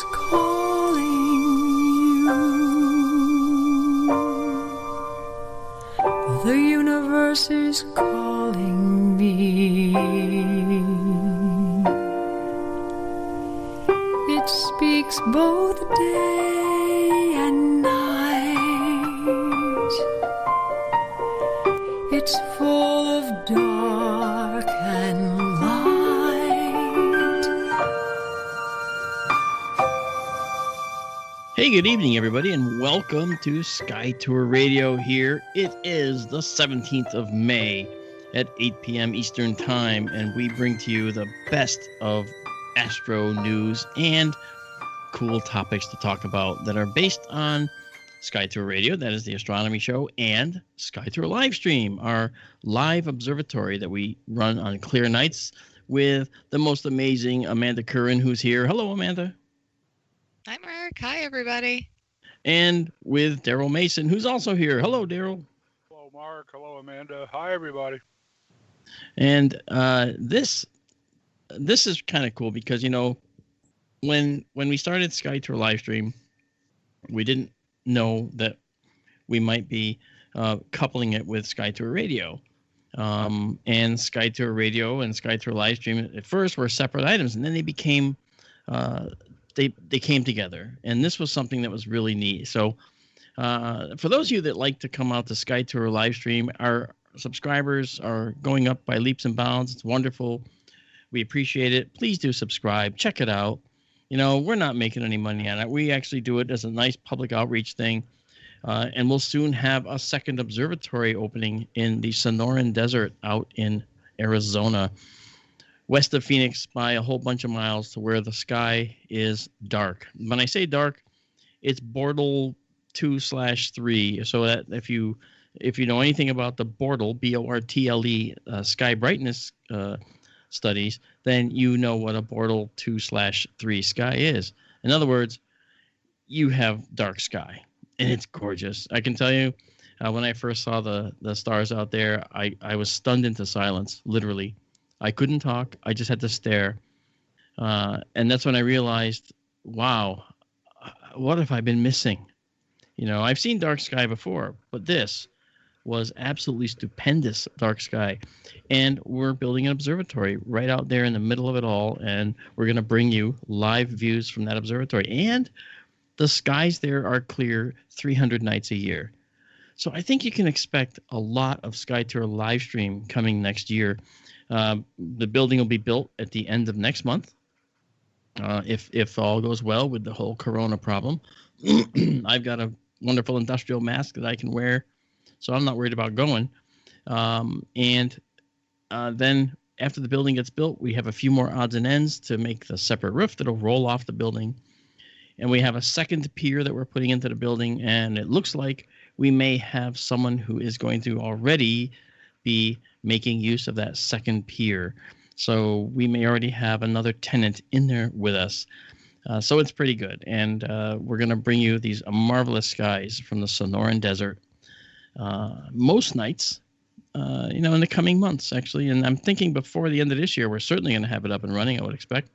is calling you. The universe is calling me. It speaks both day and night. It's full of dark and light. Hey, good evening, everybody, and welcome to Sky Tour Radio here. It is the 17th of May at 8 p.m. Eastern Time, and we bring to you the best of astro news and cool topics to talk about that are based on Sky Tour Radio, that is the astronomy show, and Sky Tour Livestream, our live observatory that we run on clear nights with the most amazing Amanda Curran, who's here. Hello, Amanda. Hi, Mark. Hi, everybody. And with Daryl Mason, who's also here. Hello, Daryl. Hello, Mark. Hello, Amanda. Hi, everybody. And this is kind of cool because, you know, when we started Sky Tour Livestream, we didn't know that we might be coupling it with Sky Tour Radio. And Sky Tour Radio and Sky Tour Livestream at first were separate items, and then they became they came together. And this was something that was really neat. So for those of you that like to come out to Sky Tour Livestream, our subscribers are going up by leaps and bounds. It's wonderful. We appreciate it. Please do subscribe. Check it out. You know, we're not making any money on it. We actually do it as a nice public outreach thing. And we'll soon have a second observatory opening in the Sonoran Desert out in Arizona, west of Phoenix by a whole bunch of miles to where the sky is dark. When I say dark, it's Bortle 2/3. So that if you know anything about the Bortle, B-O-R-T-L-E, sky brightness studies, then you know what a Bortle 2/3 sky is. In other words, you have dark sky, and it's gorgeous. I can tell you, when I first saw the stars out there, I was stunned into silence, literally. I couldn't talk. I just had to stare. And that's when I realized, wow, what have I been missing? You know, I've seen dark sky before, but this was absolutely stupendous dark sky. And we're building an observatory right out there in the middle of it all. And we're going to bring you live views from that observatory. And the skies there are clear 300 nights a year. So I think you can expect a lot of Sky Tour Livestream coming next year. The building will be built at the end of next month. If all goes well with the whole corona problem. I've got a wonderful industrial mask that I can wear, so I'm not worried about going. Then after the building gets built, we have a few more odds and ends to make the separate roof that'll roll off the building. And we have a second pier that we're putting into the building, and it looks like we may have someone who is going to already be making use of that second pier. So we may already have another tenant in there with us. So it's pretty good. And we're going to bring you these marvelous skies from the Sonoran Desert most nights, in the coming months, actually. And I'm thinking before the end of this year, we're certainly going to have it up and running, I would expect.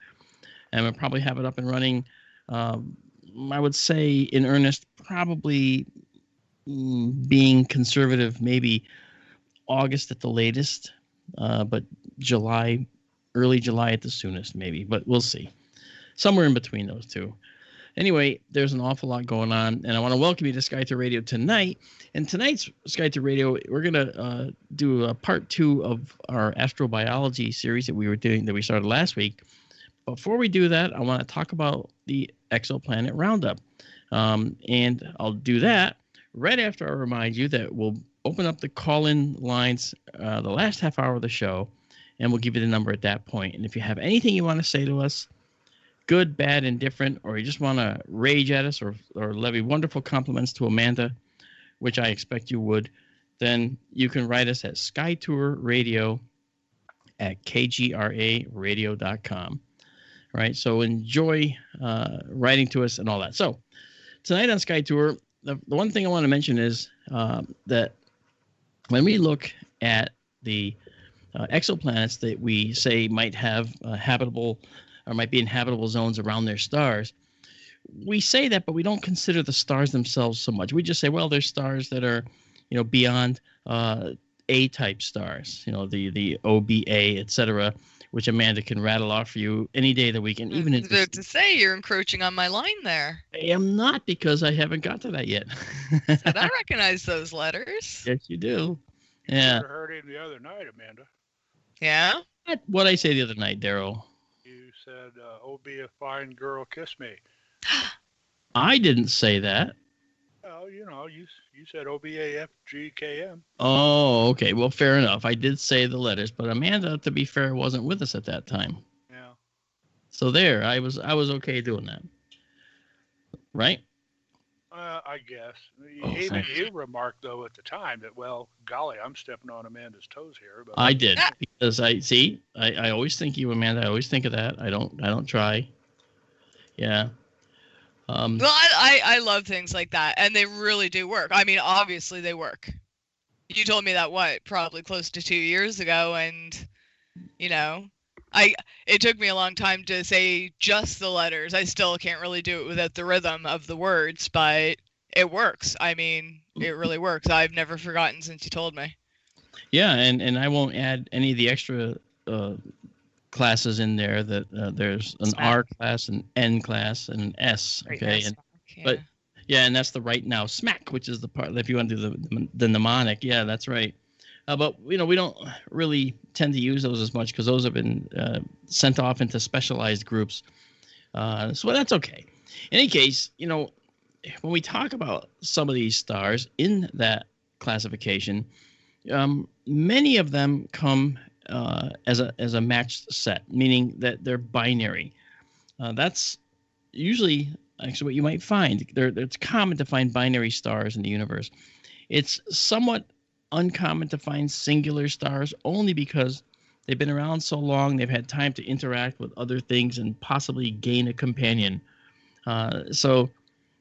And we'll probably have it up and running, I would say in earnest, probably being conservative, maybe August at the latest, but July, early July at the soonest, maybe. But we'll see. Somewhere in between those two. Anyway, there's an awful lot going on, and I want to welcome you to Sky Tour Radio tonight. And tonight's Sky Tour Radio, we're going to do a part 2 of our astrobiology series that we started last week. Before we do that, I want to talk about the exoplanet roundup. And I'll do that right after I remind you that we'll open up the call-in lines the last half hour of the show, and we'll give you the number at that point. And if you have anything you want to say to us, good, bad, indifferent, or you just want to rage at us or levy wonderful compliments to Amanda, which I expect you would, then you can write us at skytourradio@kgraradio.com. Right? So enjoy writing to us and all that. So tonight on Sky Tour, the one thing I want to mention is that when we look at the exoplanets that we say might have habitable or might be in habitable zones around their stars, we say that, but we don't consider the stars themselves so much. We just say, well, there's stars that are, beyond A-type stars, the OBA, etc., which Amanda can rattle off for you any day of the week, and even in to say you're encroaching on my line there. I am not, because I haven't got to that yet. Said I recognize those letters. Yes, you do. You Yeah. should have heard him the other night, Amanda. Yeah. What I say the other night, Daryl? You said, "Oh, be a fine girl, kiss me." I didn't say that. Well, you said OBAFGKM. Oh, okay. Well, fair enough. I did say the letters, but Amanda, to be fair, wasn't with us at that time. Yeah. So there, I was okay doing that. Right? I guess. Oh, Even you remarked, though, at the time that, well, golly, I'm stepping on Amanda's toes here. But I did, because I always think you, Amanda. I always think of that. I don't try. Yeah. Well, I love things like that, and they really do work. I mean, obviously they work. You told me that, probably close to 2 years ago, and, it took me a long time to say just the letters. I still can't really do it without the rhythm of the words, but it works. I mean, it really works. I've never forgotten since you told me. Yeah, and I won't add any of the extra classes in there. That there's an R class, an N class, and an S. Okay, but and that's the right now smack, which is the part if you want to do the mnemonic. Yeah, that's right. But we don't really tend to use those as much because those have been sent off into specialized groups. So that's okay. In any case, when we talk about some of these stars in that classification, many of them come as a matched set, meaning that they're binary. That's usually actually what you might find. It's common to find binary stars in the universe. It's somewhat uncommon to find singular stars only because they've been around so long, they've had time to interact with other things and possibly gain a companion. So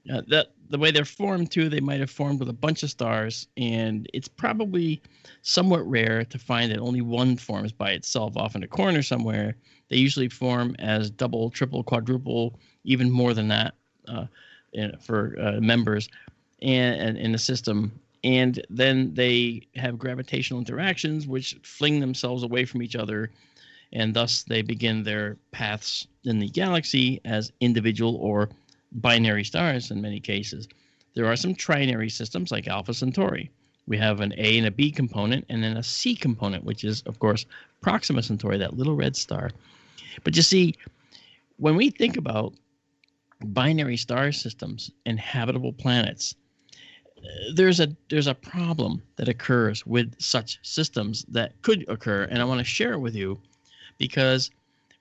the way they're formed too, they might have formed with a bunch of stars, and it's probably somewhat rare to find that only one forms by itself off in a corner somewhere. They usually form as double, triple, quadruple, even more than that for members and in the system. And then they have gravitational interactions which fling themselves away from each other, and thus they begin their paths in the galaxy as individual or binary stars in many cases. There are some trinary systems like Alpha Centauri. We have an A and a B component and then a C component, which is, of course, Proxima Centauri, that little red star. But you see, when we think about binary star systems and habitable planets, there's a problem that occurs with such systems that could occur, and I want to share it with you because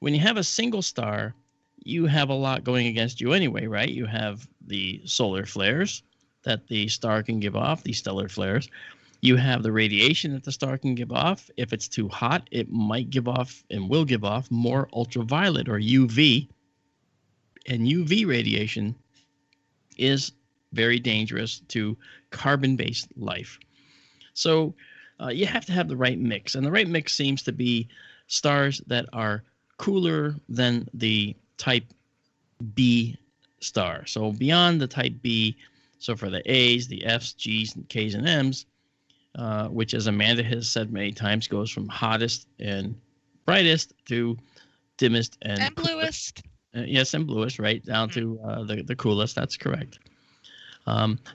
when you have a single star, you have a lot going against you anyway, right? You have the solar flares that the star can give off, the stellar flares. You have the radiation that the star can give off. If it's too hot, it might give off and will give off more ultraviolet or UV. And UV radiation is very dangerous to carbon-based life. So you have to have the right mix. And the right mix seems to be stars that are cooler than the type B star. So beyond the type B, so for the A's, the F's, G's, and K's and M's, which, as Amanda has said many times, goes from hottest and brightest to dimmest and bluest. Yes, and bluest, right down to the coolest. That's correct.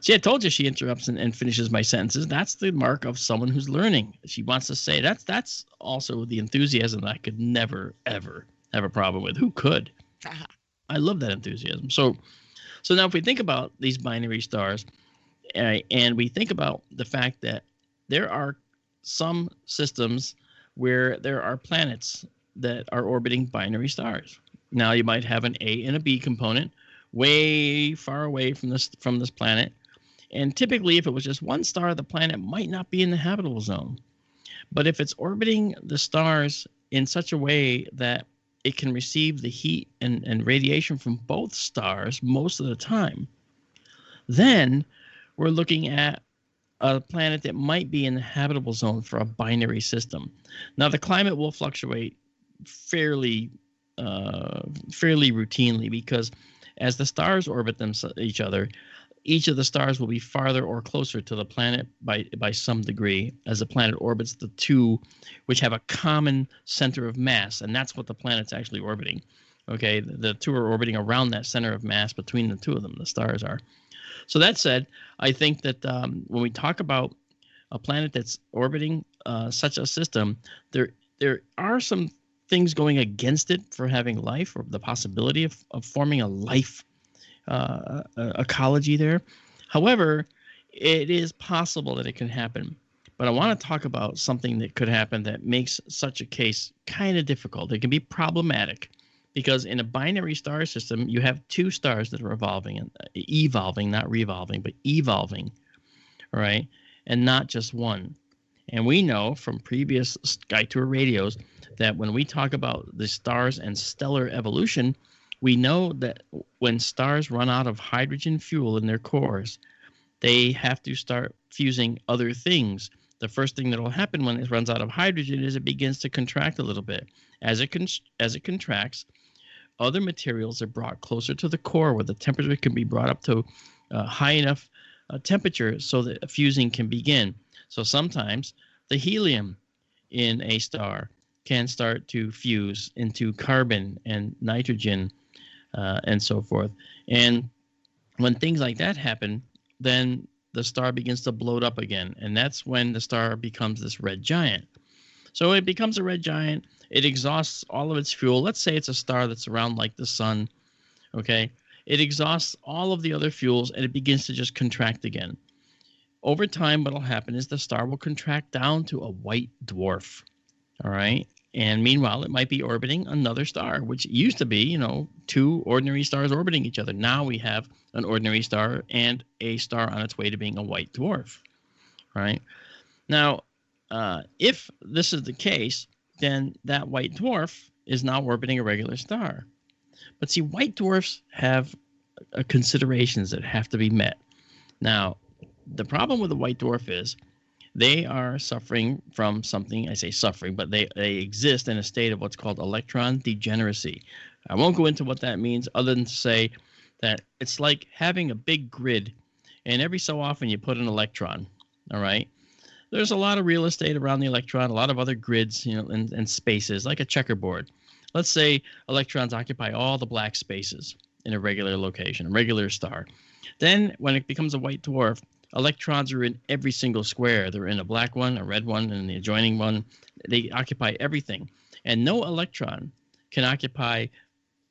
See, I told you she interrupts and finishes my sentences. That's the mark of someone who's learning. She wants to say that's also the enthusiasm that I could never, ever have a problem with. Who could? I love that enthusiasm. So now if we think about these binary stars and we think about the fact that there are some systems where there are planets that are orbiting binary stars. Now you might have an A and a B component way far away from this planet. And typically, if it was just one star, the planet might not be in the habitable zone. But if it's orbiting the stars in such a way that it can receive the heat and radiation from both stars most of the time, then we're looking at a planet that might be in the habitable zone for a binary system. Now, the climate will fluctuate fairly routinely because As the stars orbit each other, each of the stars will be farther or closer to the planet by some degree as the planet orbits the two which have a common center of mass, and that's what the planet's actually orbiting. Okay, the two are orbiting around that center of mass between the two of them, the stars are. So that said, I think that when we talk about a planet that's orbiting such a system, there are some things going against it for having life, or the possibility of forming a life ecology there. However, it is possible that it can happen. But I want to talk about something that could happen that makes such a case kind of difficult. It can be problematic because in a binary star system, you have two stars that are evolving, not revolving, but evolving, right? And not just one. And we know from previous Sky Tour radios that when we talk about the stars and stellar evolution, we know that when stars run out of hydrogen fuel in their cores, they have to start fusing other things. The first thing that will happen when it runs out of hydrogen is it begins to contract a little bit. As it contracts, other materials are brought closer to the core where the temperature can be brought up to high enough temperature so that fusing can begin. So sometimes the helium in a star can start to fuse into carbon and nitrogen and so forth. And when things like that happen, then the star begins to bloat up again. And that's when the star becomes this red giant. So it becomes a red giant. It exhausts all of its fuel. Let's say it's a star that's around like the sun. Okay. It exhausts all of the other fuels and it begins to just contract again. Over time, what will happen is the star will contract down to a white dwarf. All right. And meanwhile, it might be orbiting another star, which used to be, two ordinary stars orbiting each other. Now we have an ordinary star and a star on its way to being a white dwarf. Right. Now, if this is the case, then that white dwarf is now orbiting a regular star. But see, white dwarfs have considerations that have to be met. Now, the problem with a white dwarf is they are suffering from something. I say suffering, but they exist in a state of what's called electron degeneracy. I won't go into what that means other than to say that it's like having a big grid, and every so often you put an electron, all right? There's a lot of real estate around the electron, a lot of other grids, and spaces, like a checkerboard. Let's say electrons occupy all the black spaces in a regular location, a regular star. Then when it becomes a white dwarf, electrons are in every single square. They're in a black one, a red one, and the adjoining one. They occupy everything. And no electron can occupy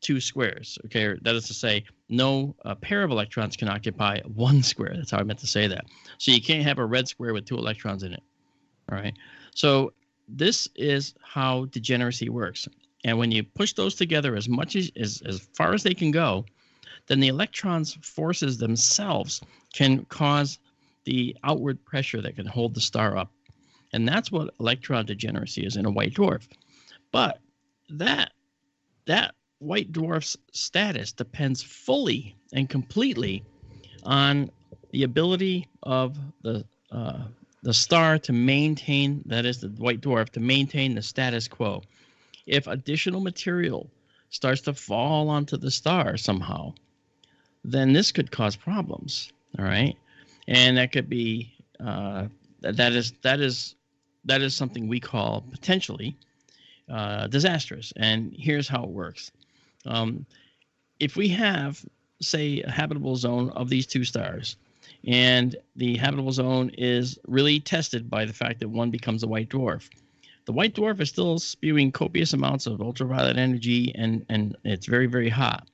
two squares. Okay, that is to say, no pair of electrons can occupy one square. That's how I meant to say that. So you can't have a red square with two electrons in it. All right. So this is how degeneracy works. And when you push those together as much as far as they can go, then the electrons' forces themselves can cause the outward pressure that can hold the star up. And that's what electron degeneracy is in a white dwarf. But that white dwarf's status depends fully and completely on the ability of the star to maintain, that is the white dwarf, to maintain the status quo. If additional material starts to fall onto the star somehow, then this could cause problems. All right. And that could be that is something we call potentially disastrous. And here's how it works. If we have, say, a habitable zone of these two stars, and the habitable zone is really tested by the fact that one becomes a white dwarf, the white dwarf is still spewing copious amounts of ultraviolet energy, and it's very, very hot.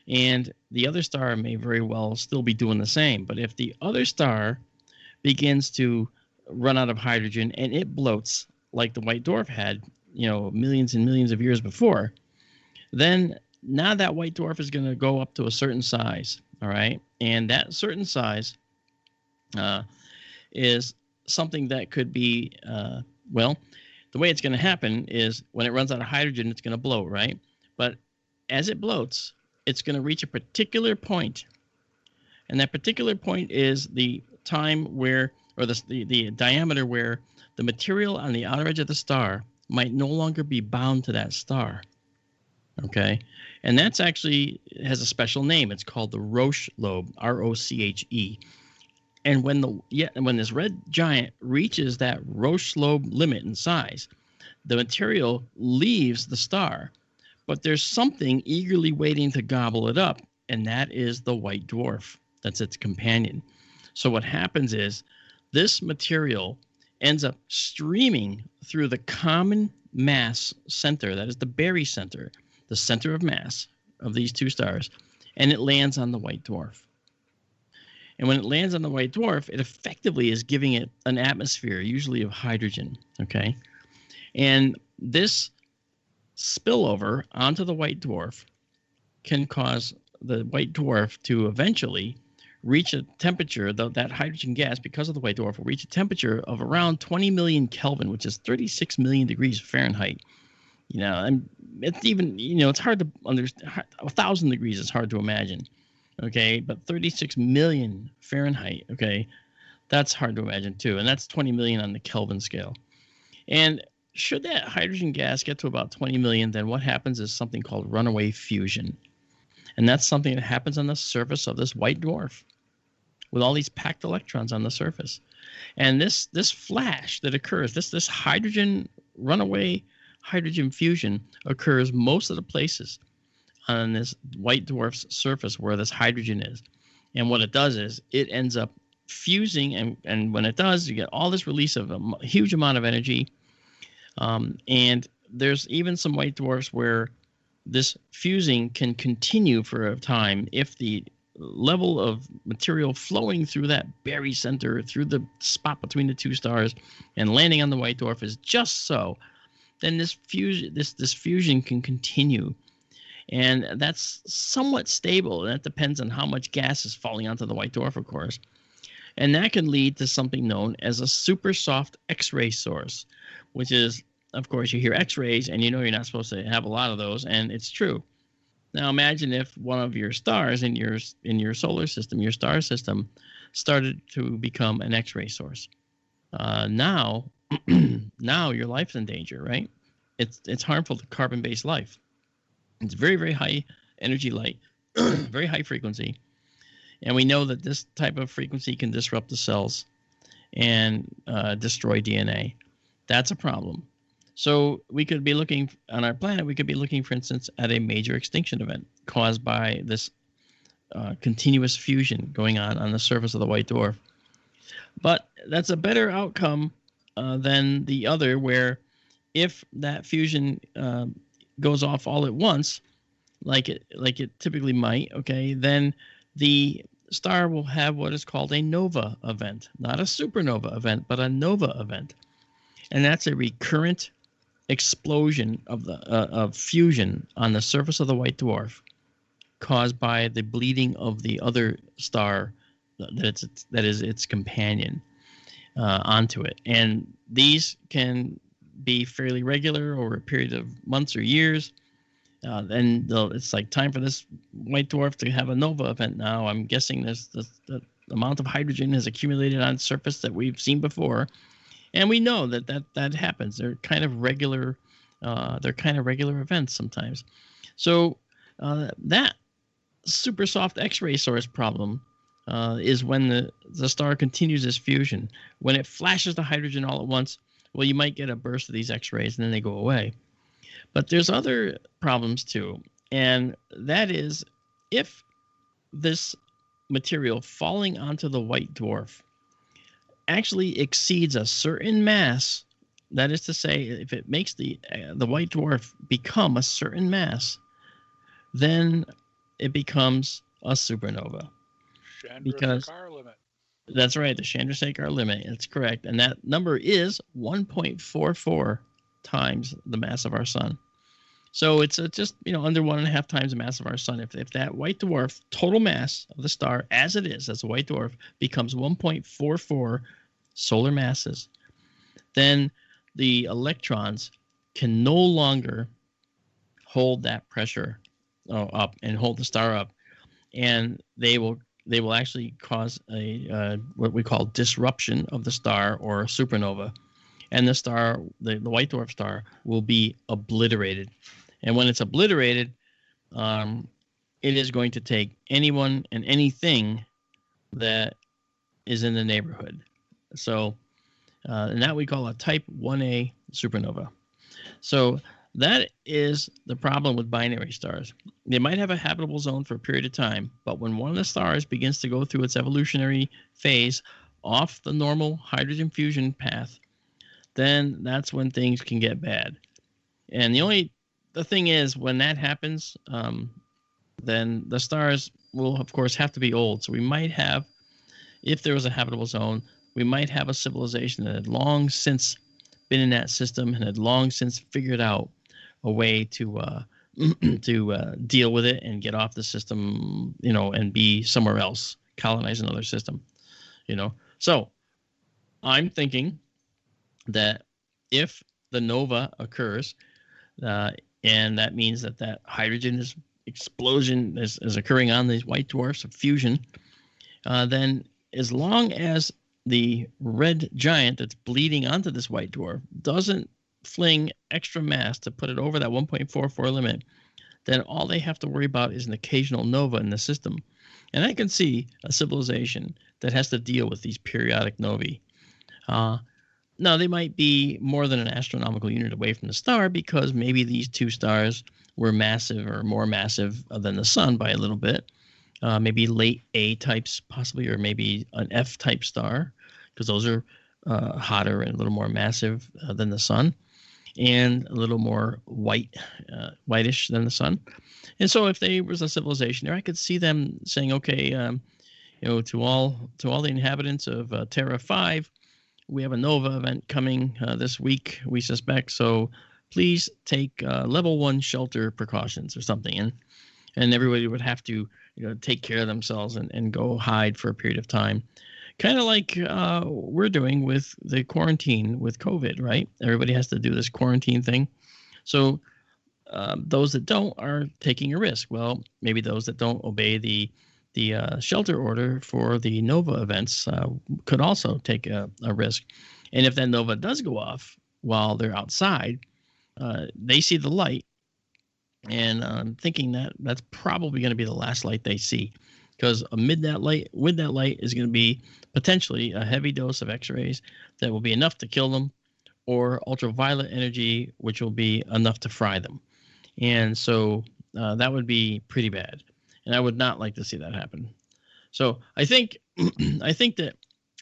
And the other star may very well still be doing the same. But if the other star begins to run out of hydrogen and it bloats like the white dwarf had, millions and millions of years before, then now that white dwarf is going to go up to a certain size, all right? And that certain size is something that could be, the way it's going to happen is when it runs out of hydrogen, it's going to bloat, right? But as it bloats, it's going to reach a particular point. And that particular point is the time where, or the diameter where the material on the outer edge of the star might no longer be bound to that star. Okay, and that's actually has a special name. It's called the Roche lobe, Roche. And when this red giant reaches that Roche lobe limit in size, the material leaves the star, but there's something eagerly waiting to gobble it up, and that is the white dwarf. That's its companion. So what happens is this material ends up streaming through the common mass center, that is the barycenter, the center of mass of these two stars, and it lands on the white dwarf. And when it lands on the white dwarf, it effectively is giving it an atmosphere, usually of hydrogen, okay? And this spillover onto the white dwarf can cause the white dwarf to eventually reach a temperature, though that hydrogen gas, because of the white dwarf, will reach a temperature of around 20 million Kelvin, which is 36 million degrees Fahrenheit. And it's even, it's hard to understand. 1,000 degrees is hard to imagine, okay? But 36 million Fahrenheit, okay? That's hard to imagine too. And that's 20 million on the Kelvin scale. And should that hydrogen gas get to about 20 million, then what happens is something called runaway fusion. And that's something that happens on the surface of this white dwarf with all these packed electrons on the surface. And this flash that occurs, this runaway hydrogen fusion occurs most of the places on this white dwarf's surface where this hydrogen is. And what it does is it ends up fusing, and when it does, you get all this release of a huge amount of energy. And there's even some white dwarfs where this fusing can continue for a time if the level of material flowing through that barycenter, through the spot between the two stars, and landing on the white dwarf is just so. Then this fusion can continue, and that's somewhat stable. And that depends on how much gas is falling onto the white dwarf, of course. And that can lead to something known as a super soft X-ray source, which is, of course, you hear X-rays and you're not supposed to have a lot of those, and it's true. Now imagine if one of your stars in your solar system, your star system, started to become an X-ray source. Now your life's in danger, right? It's harmful to carbon-based life. It's very, very high energy light, very high frequency. And we know that this type of frequency can disrupt the cells and destroy DNA. That's a problem. So we could be looking on our planet, for instance, at a major extinction event caused by this continuous fusion going on the surface of the white dwarf. But that's a better outcome than the other, where if that fusion goes off all at once, like it typically might, okay, then the star will have what is called a nova event, not a supernova event, but a nova event, and that's a recurrent explosion of fusion on the surface of the white dwarf, caused by the bleeding of the other star that is its companion onto it. And these can be fairly regular over a period of months or years. Then it's like time for this white dwarf to have a nova event now. I'm guessing the amount of hydrogen has accumulated on its surface that we've seen before. And we know that happens. They're kind of regular events sometimes. So that super soft X-ray source problem is when the star continues this fusion. When it flashes the hydrogen all at once, well, you might get a burst of these X-rays and then they go away. But there's other problems too, and that is if this material falling onto the white dwarf actually exceeds a certain mass, that is to say, if it makes the white dwarf become a certain mass, then it becomes a supernova. Chandrasekhar limit. That's right, the Chandrasekhar limit. That's correct. And that number is 1.44 times the mass of our sun. So it's just under 1.5 times the mass of our sun. If that white dwarf total mass of the star as it is as a white dwarf becomes 1.44 solar masses, then the electrons can no longer hold that pressure up and hold the star up, and they will actually cause a what we call disruption of the star, or a supernova, and the star, the white dwarf star, will be obliterated. And when it's obliterated, it is going to take anyone and anything that is in the neighborhood. So, and that we call a type 1A supernova. So that is the problem with binary stars. They might have a habitable zone for a period of time, but when one of the stars begins to go through its evolutionary phase off the normal hydrogen fusion path, then that's when things can get bad. And the thing is, when that happens, then the stars will, of course, have to be old. So we might have, if there was a habitable zone, we might have a civilization that had long since been in that system and had long since figured out a way to deal with it and get off the system, and be somewhere else, colonize another system, So I'm thinking that if the nova occurs, and that means that hydrogen explosion is occurring on these white dwarfs of fusion, then as long as the red giant that's bleeding onto this white dwarf doesn't fling extra mass to put it over that 1.44 limit, then all they have to worry about is an occasional nova in the system. And I can see a civilization that has to deal with these periodic novae. Now, they might be more than an astronomical unit away from the star because maybe these two stars were massive or more massive than the sun by a little bit. Maybe late A types possibly, or maybe an F type star, because those are hotter and a little more massive than the sun, and a little more whitish than the sun. And so if there was a civilization there, I could see them saying, okay, to all the inhabitants of Terra 5, we have a nova event coming this week, we suspect, so please take level 1 shelter precautions or something. And everybody would have to take care of themselves and go hide for a period of time. Kind of like we're doing with the quarantine with COVID, right? Everybody has to do this quarantine thing. So those that don't are taking a risk. Well, maybe those that don't obey the shelter order for the nova events could also take a risk. And if that nova does go off while they're outside, they see the light, and I'm thinking that that's probably going to be the last light they see, because with that light is going to be potentially a heavy dose of X-rays that will be enough to kill them, or ultraviolet energy, which will be enough to fry them. And so that would be pretty bad. And I would not like to see that happen. So I think that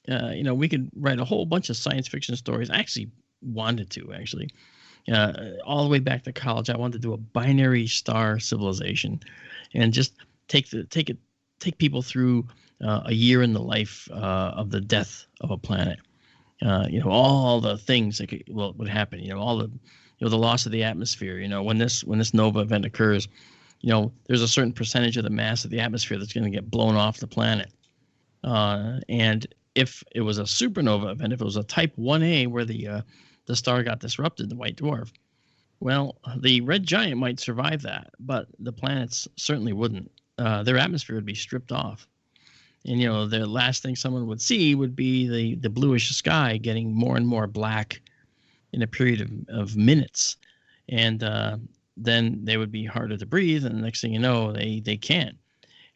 we could write a whole bunch of science fiction stories. I actually wanted to all the way back to college. I wanted to do a binary star civilization, and just take people through a year in the life of the death of a planet. All the things that would happen. All the the loss of the atmosphere. When this nova event occurs, there's a certain percentage of the mass of the atmosphere that's going to get blown off the planet. And if it was a supernova event, if it was a type 1A where the star got disrupted, the white dwarf, well, the red giant might survive that, but the planets certainly wouldn't. Their atmosphere would be stripped off. And, the last thing someone would see would be the bluish sky getting more and more black in a period of minutes. And then they would be harder to breathe, and the next thing you know, they can't.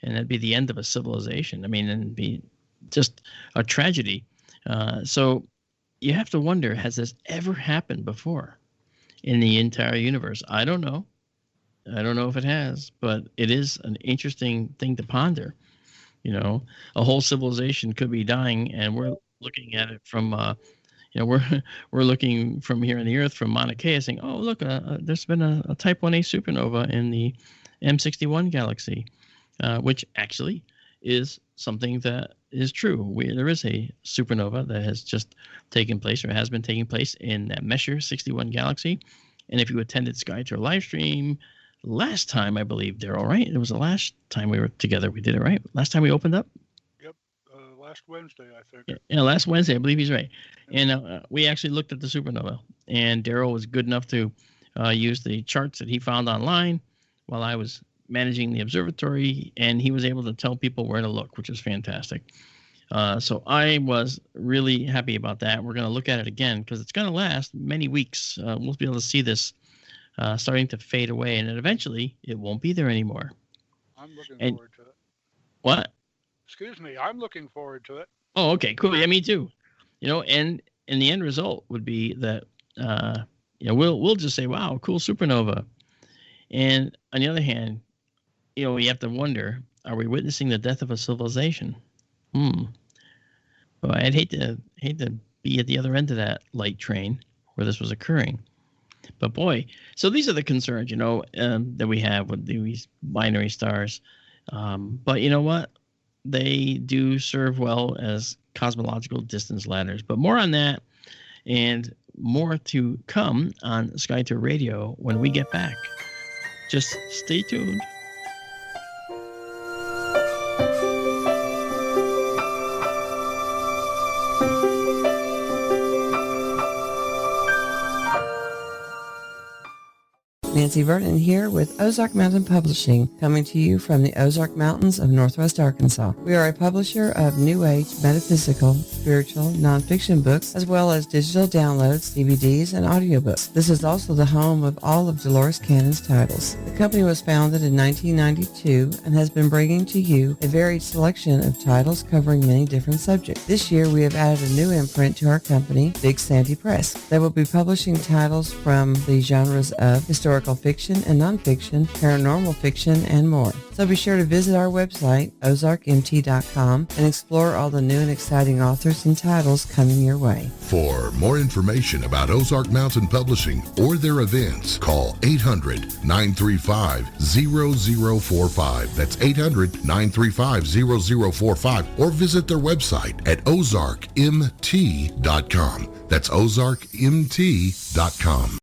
And that'd be the end of a civilization. I mean, it'd be just a tragedy. So you have to wonder, has this ever happened before in the entire universe? I don't know. I don't know if it has, but it is an interesting thing to ponder. A whole civilization could be dying, and we're looking at it from we're looking from here on the Earth from Mauna Kea, saying, oh, look, there's been a Type 1A supernova in the M61 galaxy, which actually is something that is true. There is a supernova that has just taken place, or has been taking place, in that Messier 61 galaxy. And if you attended SkyTour live stream last time, I believe, Daryl, right? It was the last time we were together. We did it, right? Last time we opened up? Yep. Last Wednesday, I think. Yeah, last Wednesday, I believe he's right. And we actually looked at the supernova, and Daryl was good enough to use the charts that he found online while I was managing the observatory, and he was able to tell people where to look, which is fantastic. So I was really happy about that. We're going to look at it again because it's going to last many weeks. We'll be able to see this starting to fade away, and then eventually it won't be there anymore. I'm looking And forward to it. what? Excuse me, I'm looking forward to it. Oh, okay, cool. Yeah, me too. And the end result would be that we'll just say, "Wow, cool supernova." And on the other hand, we have to wonder: are we witnessing the death of a civilization? Well, I'd hate to be at the other end of that light train where this was occurring. But boy, so these are the concerns, that we have with these binary stars. But you know what? They do serve well as cosmological distance ladders. But more on that and more to come on Sky Tour Radio when we get back. Just stay tuned. Nancy Vernon here with Ozark Mountain Publishing, coming to you from the Ozark Mountains of Northwest Arkansas. We are a publisher of New Age, metaphysical, spiritual, nonfiction books, as well as digital downloads, DVDs, and audiobooks. This is also the home of all of Dolores Cannon's titles. The company was founded in 1992 and has been bringing to you a varied selection of titles covering many different subjects. This year, we have added a new imprint to our company, Big Sandy Press. They will be publishing titles from the genres of historical fiction and nonfiction, paranormal fiction, and more. So be sure to visit our website, ozarkmt.com, and explore all the new and exciting authors and titles coming your way. For more information about Ozark Mountain Publishing or their events, call 800-935-0045. That's 800-935-0045, or visit their website at ozarkmt.com. That's ozarkmt.com.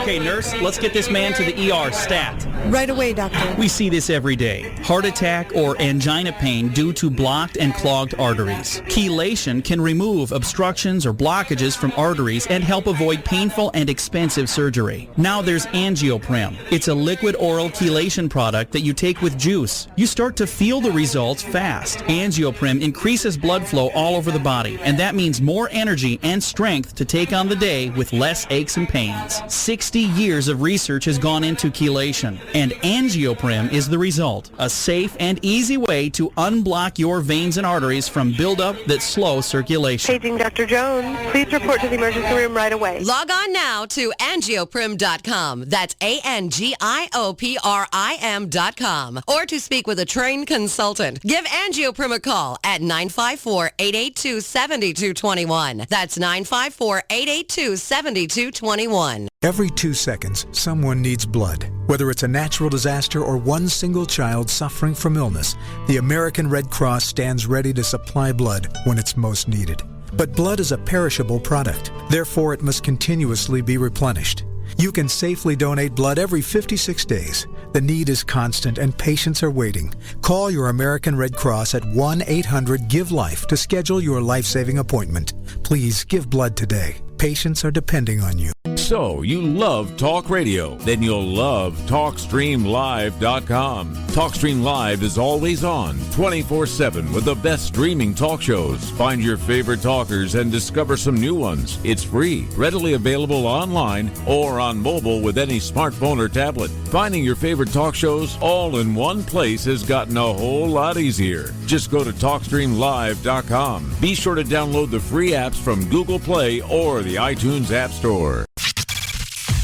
Okay, nurse, let's get this man to the ER stat. Right away, doctor. We see this every day. Heart attack or angina pain due to blocked and clogged arteries. Chelation can remove obstructions or blockages from arteries and help avoid painful and expensive surgery. Now there's Angioprim. It's a liquid oral chelation product that you take with juice. You start to feel the results fast. Angioprim increases blood flow all over the body, and that means more energy and strength to take on the day with less aches and pains. 60 years of research has gone into chelation, and Angioprim is the result. A safe and easy way to unblock your veins and arteries from buildup that slow circulation. Paging Dr. Jones. Please report to the emergency room right away. Log on now to angioprim.com. That's ANGIOPRIM.com. Or to speak with a trained consultant. Give Angioprim a call at 954-882-7221. That's 954-882-7221. Every 2 seconds, someone needs blood. Whether it's a natural disaster or one single child suffering from illness, the American Red Cross stands ready to supply blood when it's most needed. But blood is a perishable product. Therefore, it must continuously be replenished. You can safely donate blood every 56 days. The need is constant and patients are waiting. Call your American Red Cross at 1-800-GIVE-LIFE to schedule your life-saving appointment. Please give blood today. Patients are depending on you. So, you love talk radio? Then you'll love TalkStreamLive.com. TalkStream Live is always on, 24/7 with the best streaming talk shows. Find your favorite talkers and discover some new ones. It's free, readily available online or on mobile with any smartphone or tablet. Finding your favorite talk shows all in one place has gotten a whole lot easier. Just go to TalkStreamLive.com. Be sure to download the free apps from Google Play or the iTunes App Store.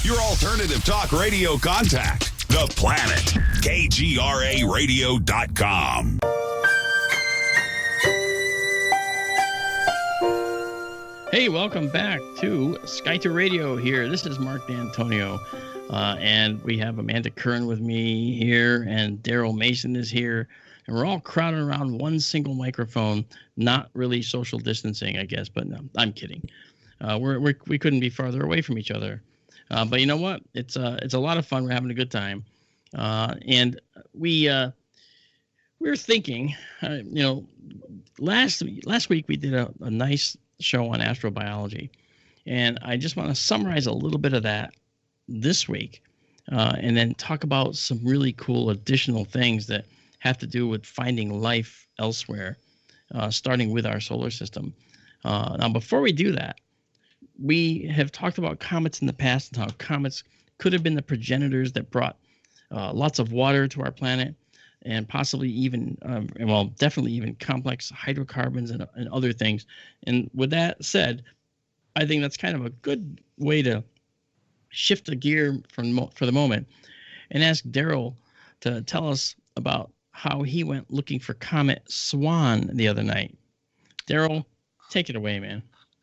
Your alternative talk radio contact, The Planet, KGRAradio.com. Hey, welcome back to Sky Tour Radio here. This is Mark D'Antonio, and we have Amanda Curran with me here, and Daryl Mason is here, and we're all crowded around one single microphone. Not really social distancing, I guess, but no, I'm kidding. We couldn't be farther away from each other. But you know what? It's a lot of fun. We're having a good time, and we were thinking, last week we did a nice show on astrobiology, and I just want to summarize a little bit of that this week, and then talk about some really cool additional things that have to do with finding life elsewhere, starting with our solar system. Now, before we do that, we have talked about comets in the past and how comets could have been the progenitors that brought lots of water to our planet, and possibly even, definitely even complex hydrocarbons and other things. And with that said, I think that's kind of a good way to shift the gear for the moment and ask Daryl to tell us about how he went looking for Comet Swan the other night. Daryl, take it away, man.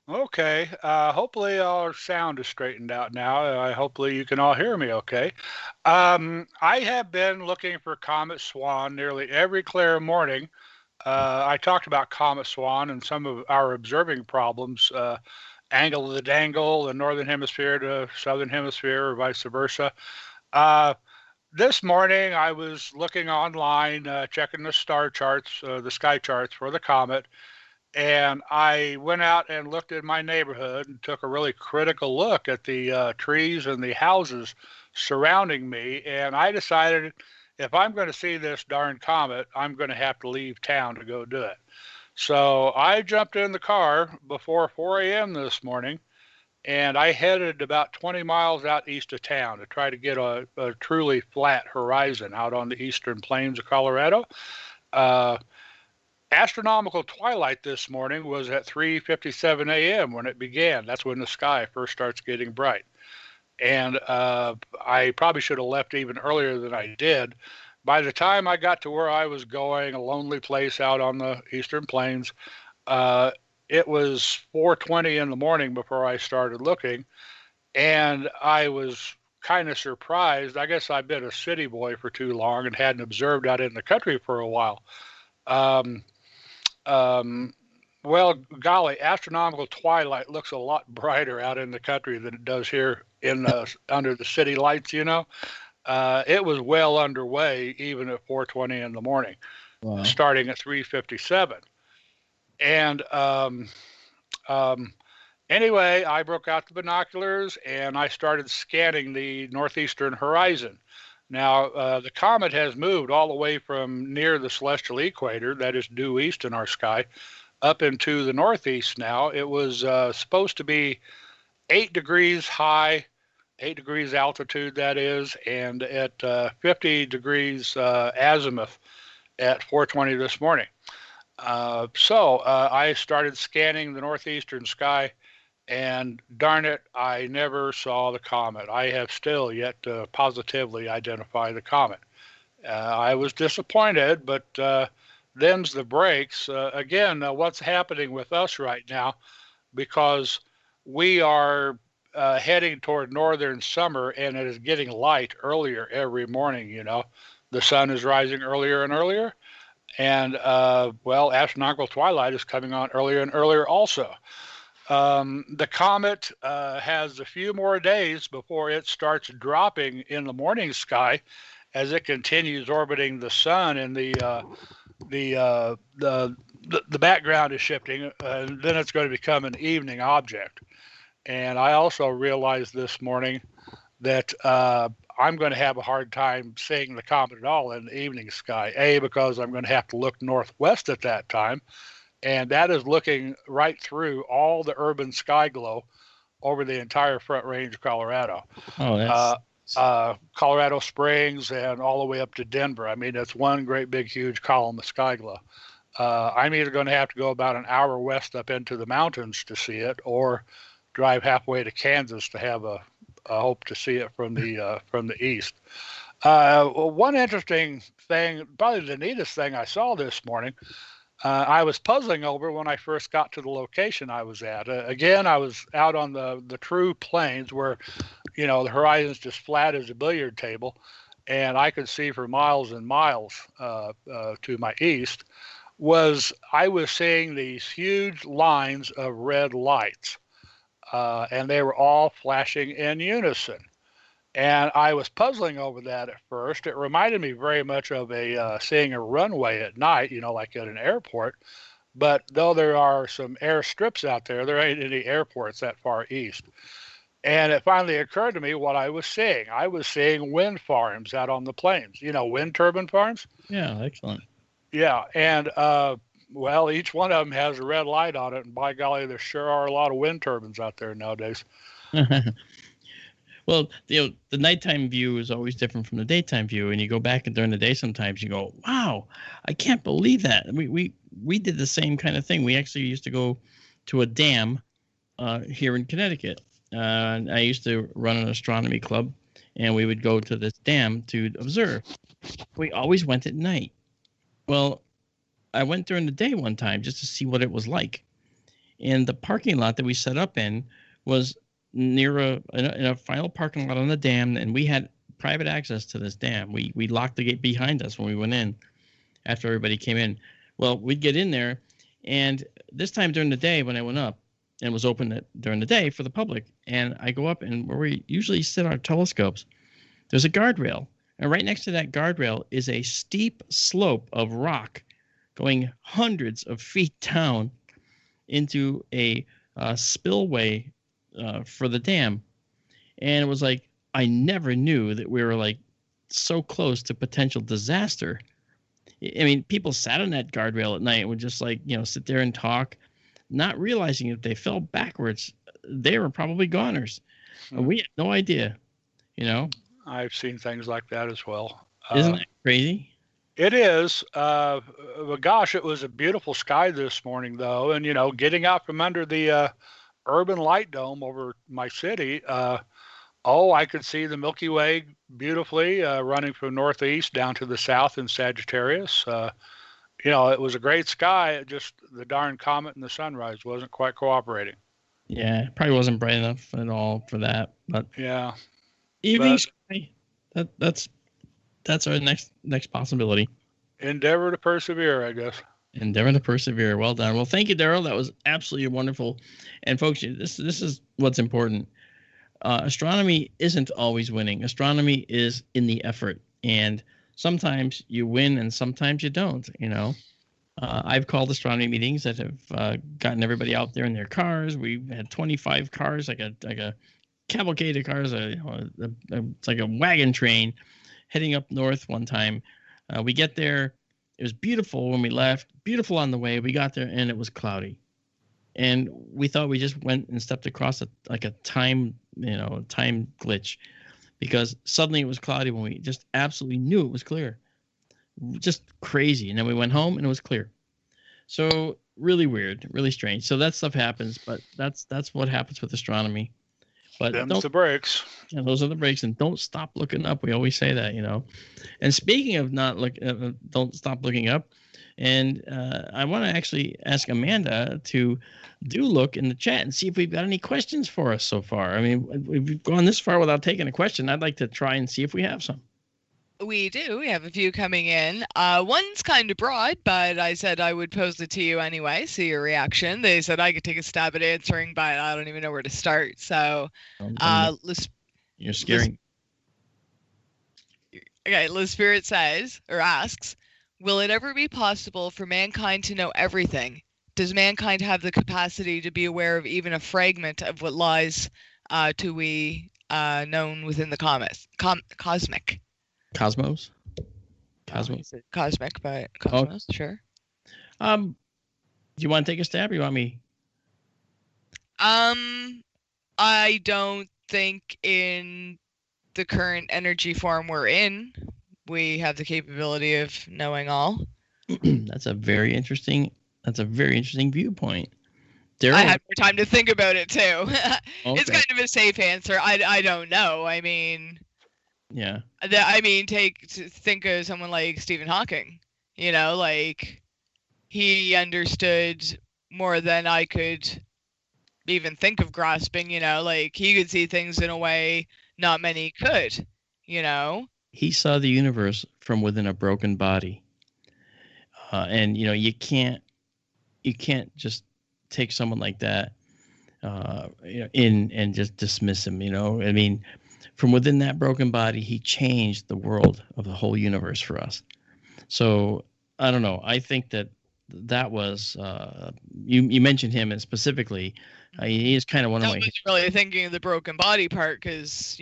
Okay. Hopefully our sound is straightened out now. Hopefully you can all hear me okay. I have been looking for Comet Swan nearly every clear morning. I talked about Comet Swan and some of our observing problems, angle of the dangle, the northern hemisphere to southern hemisphere, or vice versa. This morning I was looking online, checking the star charts, the sky charts for the comet. And I went out and looked at my neighborhood and took a really critical look at the trees and the houses surrounding me. And I decided if I'm going to see this darn comet, I'm going to have to leave town to go do it. So I jumped in the car before 4 a.m. this morning, and I headed about 20 miles out east of town to try to get a truly flat horizon out on the eastern plains of Colorado. Astronomical twilight this morning was at 3:57 a.m. when it began. That's when the sky first starts getting bright. And I probably should have left even earlier than I did. By the time I got to where I was going, a lonely place out on the eastern plains, it was 4:20 in the morning before I started looking. And I was kind of surprised. I guess I've been a city boy for too long and hadn't observed out in the country for a while. Well, golly, astronomical twilight looks a lot brighter out in the country than it does here in under the city lights, you know. It was well underway even at 4:20 in the morning, wow, starting at 3:57. And anyway, I broke out the binoculars and I started scanning the northeastern horizon. Now, the comet has moved all the way from near the celestial equator, that is due east in our sky, up into the northeast now. It was supposed to be 8 degrees high, 8 degrees altitude, that is, and at 50 degrees azimuth at 4:20 this morning. So I started scanning the northeastern sky, and darn it, I never saw the comet. I have still yet to positively identify the comet. I was disappointed, but them's the breaks. Again, what's happening with us right now, because we are heading toward northern summer, and it is getting light earlier every morning, you know. The sun is rising earlier and earlier, and, well, astronomical twilight is coming on earlier and earlier also. The comet has a few more days before it starts dropping in the morning sky as it continues orbiting the sun, and the background is shifting, and then it's going to become an evening object. And I also realized this morning that I'm going to have a hard time seeing the comet at all in the evening sky. A, because I'm going to have to look northwest at that time, and that is looking right through all the urban sky glow over the entire Front Range of Colorado. Oh, that's Colorado Springs and all the way up to Denver. I mean, it's one great big huge column of sky glow. I'm either going to have to go about an hour west up into the mountains to see it, or drive halfway to Kansas to have a hope to see it from the east. One interesting thing, probably the neatest thing I saw this morning, I was puzzling over when I first got to the location I was at. Again, I was out on the true plains where, you know, the horizon's just flat as a billiard table, and I could see for miles and miles to my east. I was seeing these huge lines of red lights, and they were all flashing in unison. And I was puzzling over that at first. It reminded me very much of seeing a runway at night, you know, like at an airport. But though there are some airstrips out there, there ain't any airports that far east. And it finally occurred to me what I was seeing. I was seeing wind farms out on the plains, you know, wind turbine farms. Yeah, excellent. Yeah, and well, each one of them has a red light on it, and by golly, there sure are a lot of wind turbines out there nowadays. Well, the nighttime view is always different from the daytime view, and you go back and during the day sometimes you go, "Wow, I can't believe that." We did the same kind of thing. We actually used to go to a dam here in Connecticut. I used to run an astronomy club, and we would go to this dam to observe. We always went at night. Well, I went during the day one time just to see what it was like, and the parking lot that we set up in was near in a final parking lot on the dam, and we had private access to this dam. We locked the gate behind us when we went in after everybody came in. Well, we'd get in there, and this time during the day when I went up, and it was open during the day for the public, and I go up, and where we usually sit our telescopes, there's a guardrail, and right next to that guardrail is a steep slope of rock going hundreds of feet down into a spillway for the dam. And it was like, I never knew that we were like so close to potential disaster. I mean, people sat on that guardrail at night and would just like, sit there and talk, not realizing if they fell backwards, they were probably goners. We had no idea, I've seen things like that as well. Isn't that crazy? It is. But gosh, it was a beautiful sky this morning, though. And, getting out from under the urban light dome over my city, I could see the Milky Way beautifully running from northeast down to the south in Sagittarius. It was a great sky. Just the darn comet and the sunrise wasn't quite cooperating. Yeah, it probably wasn't bright enough at all for that. But yeah, evening sky. That's our next possibility. Endeavor to persevere, I guess. Endeavor to persevere. Well done. Well, thank you, Daryl. That was absolutely wonderful. And folks, this is what's important. Astronomy isn't always winning. Astronomy is in the effort, and sometimes you win and sometimes you don't. I've called astronomy meetings that have gotten everybody out there in their cars. We've had 25 cars, like a cavalcade of cars. It's like a wagon train heading up north one time. We get there. It was beautiful when we left, beautiful on the way. We got there, and it was cloudy. And we thought we just went and stepped across a time glitch, because suddenly it was cloudy when we just absolutely knew it was clear. Just crazy. And then we went home, and it was clear. So really weird, really strange. So that stuff happens, but that's what happens with astronomy. But them's the breaks. Yeah, those are the breaks, and don't stop looking up. We always say that, And speaking of don't stop looking up. And I want to actually ask Amanda to look in the chat and see if we've got any questions for us so far. I mean, we've gone this far without taking a question. I'd like to try and see if we have some. We do. We have a few coming in. One's kind of broad, but I said I would pose it to you anyway, see your reaction. They said I could take a stab at answering, but I don't even know where to start. So, you're scaring. Okay, Liz Spirit asks, will it ever be possible for mankind to know everything? Does mankind have the capacity to be aware of even a fragment of what lies to be known within the cosmic? Cosmos? Cosmic, but Cosmos, sure. Do you want to take a stab, or you want me? I don't think in the current energy form we're in, we have the capability of knowing all. That's a very interesting viewpoint. Daryl? I had more time to think about it too. Okay. It's kind of a safe answer. I don't know. I mean, yeah. Think of someone like Stephen Hawking. Like he understood more than I could even think of grasping. Like he could see things in a way not many could. He saw the universe from within a broken body, and you can't just take someone like that, in and just dismiss him. I mean, from within that broken body, he changed the world of the whole universe for us. So I don't know. I think that was you mentioned him, and specifically, he is kind of one of my. I was really thinking of the broken body part because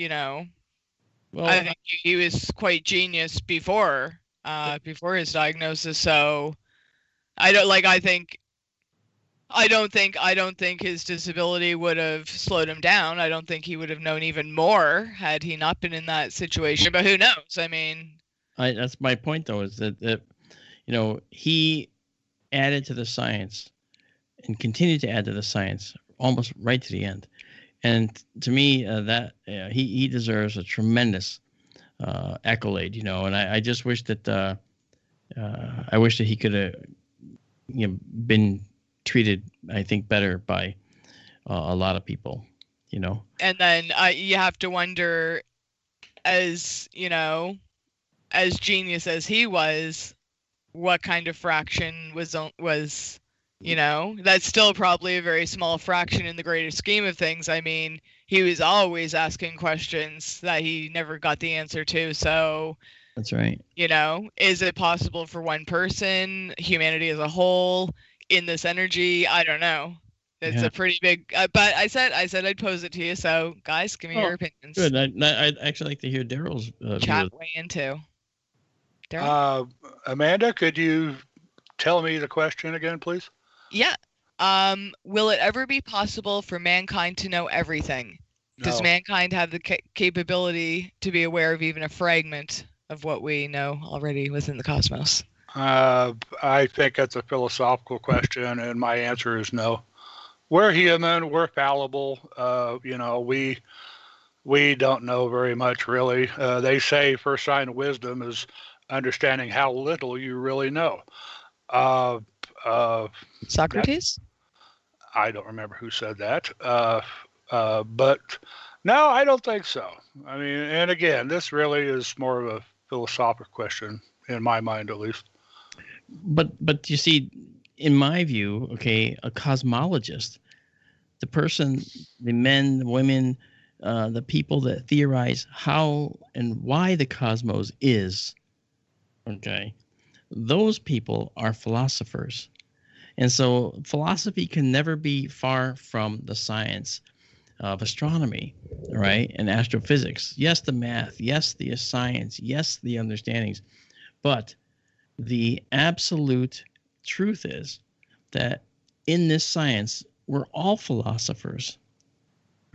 well, I think he was quite genius before his diagnosis. So I think I don't think his disability would have slowed him down. I don't think he would have known even more had he not been in that situation. But who knows? I mean, that's my point, though, is that he added to the science and continued to add to the science almost right to the end. And to me, that he deserves a tremendous accolade, and I just wish that he could have been treated, I think, better by a lot of people, And then you have to wonder, as genius as he was, what kind of fraction was that's still probably a very small fraction in the greater scheme of things. I mean, he was always asking questions that he never got the answer to. So that's right. Is it possible for one person, humanity as a whole, in this energy? I don't know. It's a pretty big. But I said I'd pose it to you. So guys, give me your opinions. Good. I'd actually like to hear Daryl's chat way into. Amanda, could you tell me the question again, please? Yeah. Will it ever be possible for mankind to know everything? No. Does mankind have the capability to be aware of even a fragment of what we know already within the cosmos? I think that's a philosophical question, and my answer is no. We're human. We're fallible. We don't know very much, really. They say first sign of wisdom is understanding how little you really know. Socrates? I don't remember who said that. But no, I don't think so. I mean, and again, this really is more of a philosophical question in my mind, at least. But you see, in my view, okay, a cosmologist, the person, the men, the women, the people that theorize how and why the cosmos is, okay, those people are philosophers. And so philosophy can never be far from the science of astronomy, right? And astrophysics. Yes, the math. Yes, the science. Yes, the understandings. But the absolute truth is that in this science, we're all philosophers.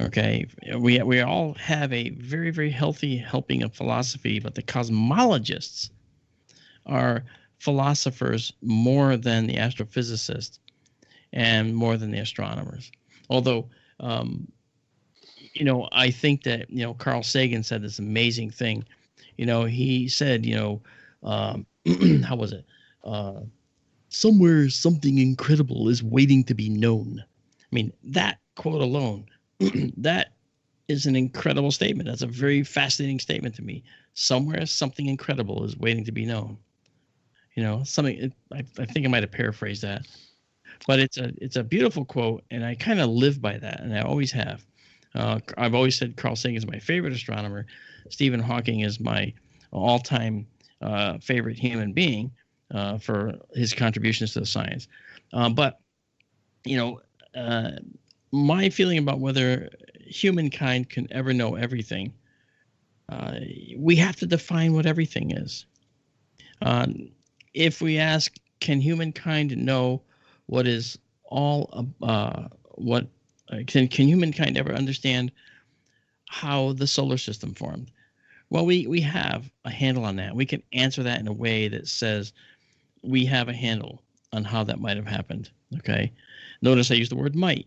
Okay, we all have a very, very healthy helping of philosophy, but the cosmologists are philosophers more than the astrophysicists and more than the astronomers. Although, I think that, Carl Sagan said this amazing thing. He said, how was it? Somewhere something incredible is waiting to be known. I mean, that quote alone, that is an incredible statement. That's a very fascinating statement to me. Somewhere something incredible is waiting to be known. Something. I think I might have paraphrased that, but it's a beautiful quote, and I kind of live by that, and I always have. I've always said Carl Sagan is my favorite astronomer. Stephen Hawking is my all-time favorite human being for his contributions to the science. But my feeling about whether humankind can ever know everything, we have to define what everything is. If we ask, can humankind know what is all can humankind ever understand how the solar system formed? Well, we have a handle on that. We can answer that in a way that says we have a handle on how that might have happened. Okay. Notice I use the word might,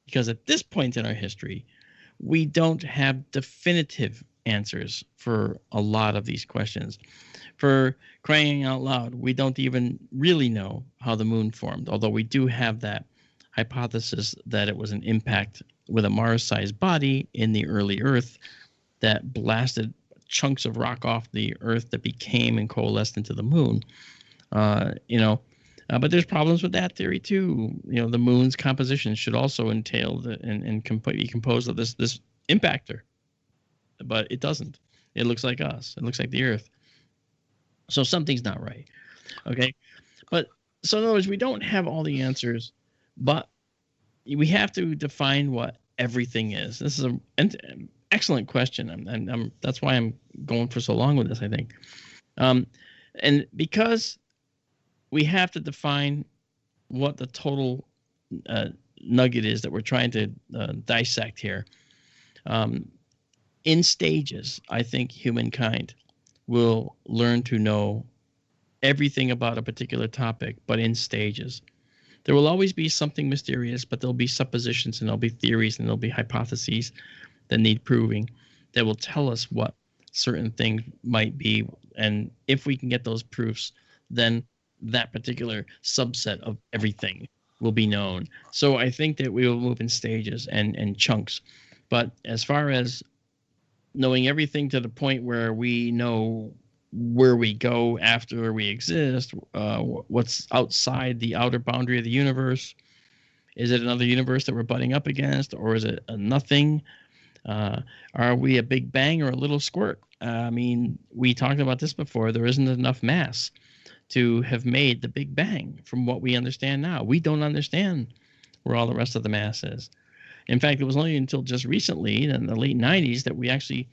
because at this point in our history, we don't have definitive answers for a lot of these questions. For crying out loud, we don't even really know how the moon formed, although we do have that hypothesis that it was an impact with a Mars-sized body in the early Earth that blasted chunks of rock off the Earth that became and coalesced into the moon. But there's problems with that theory too. The moon's composition should also entail and be composed of this impactor, but it doesn't. It looks like us. It looks like the Earth. So something's not right. Okay. But so in other words, we don't have all the answers, but we have to define what everything is. This is an excellent question. And that's why I'm going for so long with this, I think. And because we have to define what the total nugget is that we're trying to dissect here. In stages, I think humankind will learn to know everything about a particular topic, but in stages. There will always be something mysterious, but there'll be suppositions and there'll be theories and there'll be hypotheses that need proving that will tell us what certain things might be. And if we can get those proofs, then that particular subset of everything will be known. So I think that we will move in stages and chunks. But as far as knowing everything to the point where we know where we go after we exist, what's outside the outer boundary of the universe, is it another universe that we're butting up against, or is it a nothing? Are we a big bang or a little squirt? I mean, we talked about this before. There isn't enough mass to have made the Big Bang from what we understand now. We don't understand where all the rest of the mass is. In fact, it was only until just recently, in the late 90s, that we actually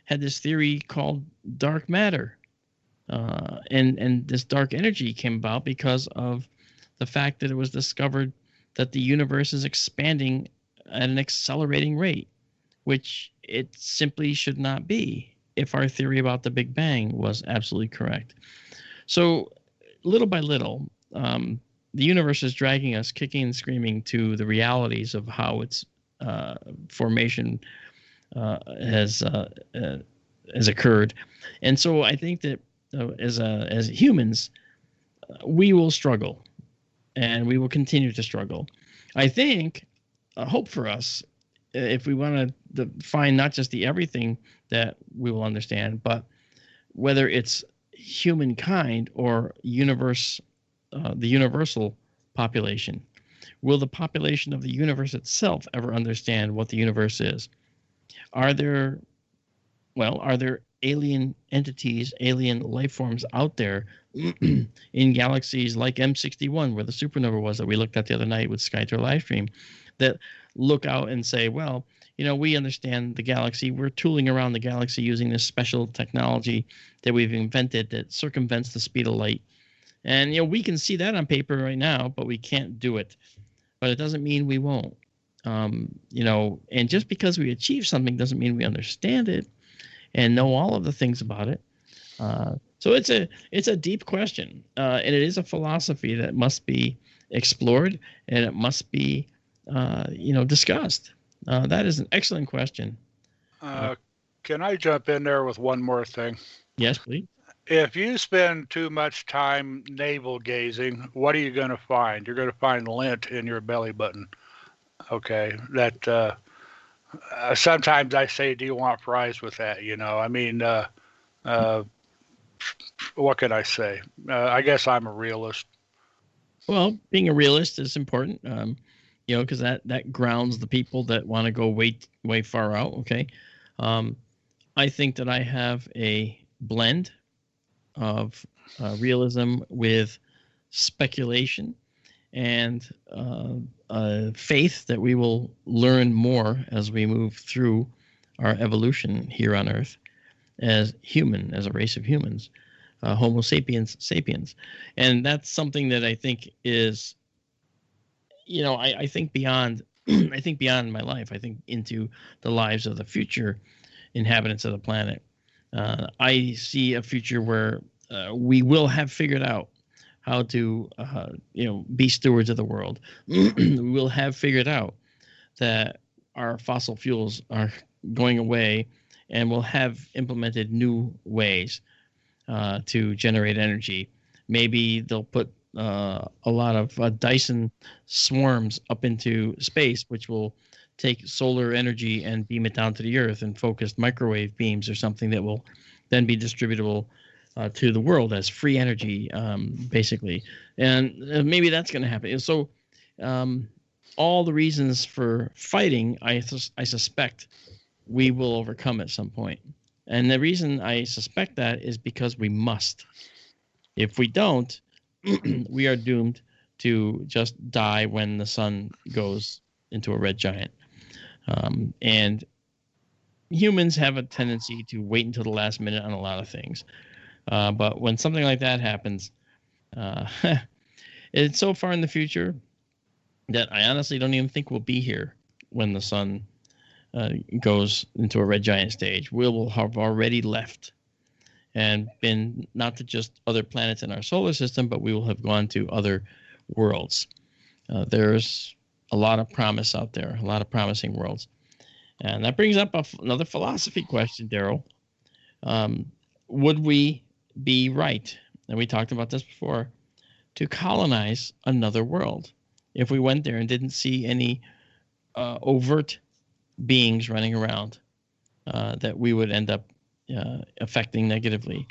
had this theory called dark matter. And this dark energy came about because of the fact that it was discovered that the universe is expanding at an accelerating rate, which it simply should not be if our theory about the Big Bang was absolutely correct. So little by little, the universe is dragging us kicking and screaming to the realities of how its formation has occurred. And so I think that as humans, we will struggle, and we will continue to struggle. I think a hope for us, if we want to find not just the everything that we will understand, but whether it's humankind or universe, the universal population. Will the population of the universe itself ever understand what the universe is? Are there alien entities, alien life forms out there in galaxies like M61, where the supernova was that we looked at the other night with SkyTour Livestream, that look out and say, well, we understand the galaxy. We're tooling around the galaxy using this special technology that we've invented that circumvents the speed of light. And, we can see that on paper right now, but we can't do it. But it doesn't mean we won't. And just because we achieve something doesn't mean we understand it and know all of the things about it. So it's a deep question, and it is a philosophy that must be explored, and it must be discussed. That is an excellent question. Can I jump in there with one more thing? Yes, please. If you spend too much time navel gazing, what are you going to find? You're going to find lint in your belly button. Okay, that sometimes I say, do you want fries with that? I mean, what can I say? I guess I'm a realist. Well, being a realist is important, because that grounds the people that want to go way far out. Okay, I think that I have a blend of realism with speculation and faith that we will learn more as we move through our evolution here on Earth as a race of humans, Homo sapiens sapiens. And that's something that I think is, I think beyond I think beyond my life. I think into the lives of the future inhabitants of the planet. I see a future where we will have figured out how to, be stewards of the world. We will have figured out that our fossil fuels are going away, and we'll have implemented new ways to generate energy. Maybe they'll put a lot of Dyson swarms up into space, which will take solar energy and beam it down to the Earth in focused microwave beams or something that will then be distributable to the world as free energy, basically. And maybe that's going to happen. So all the reasons for fighting, I suspect we will overcome at some point. And the reason I suspect that is because we must. If we don't, we are doomed to just die when the sun goes into a red giant. And humans have a tendency to wait until the last minute on a lot of things. But when something like that happens, it's so far in the future. that I honestly don't even think will be here when the sun goes into a red giant stage. We will have already left and been not to just other planets in our solar system, but we will have gone to other worlds. There's a lot of promise out there, a lot of promising worlds. And that brings up another philosophy question, Daryl. Would we be right, and we talked about this before, to colonize another world if we went there and didn't see any overt beings running around that we would end up affecting negatively?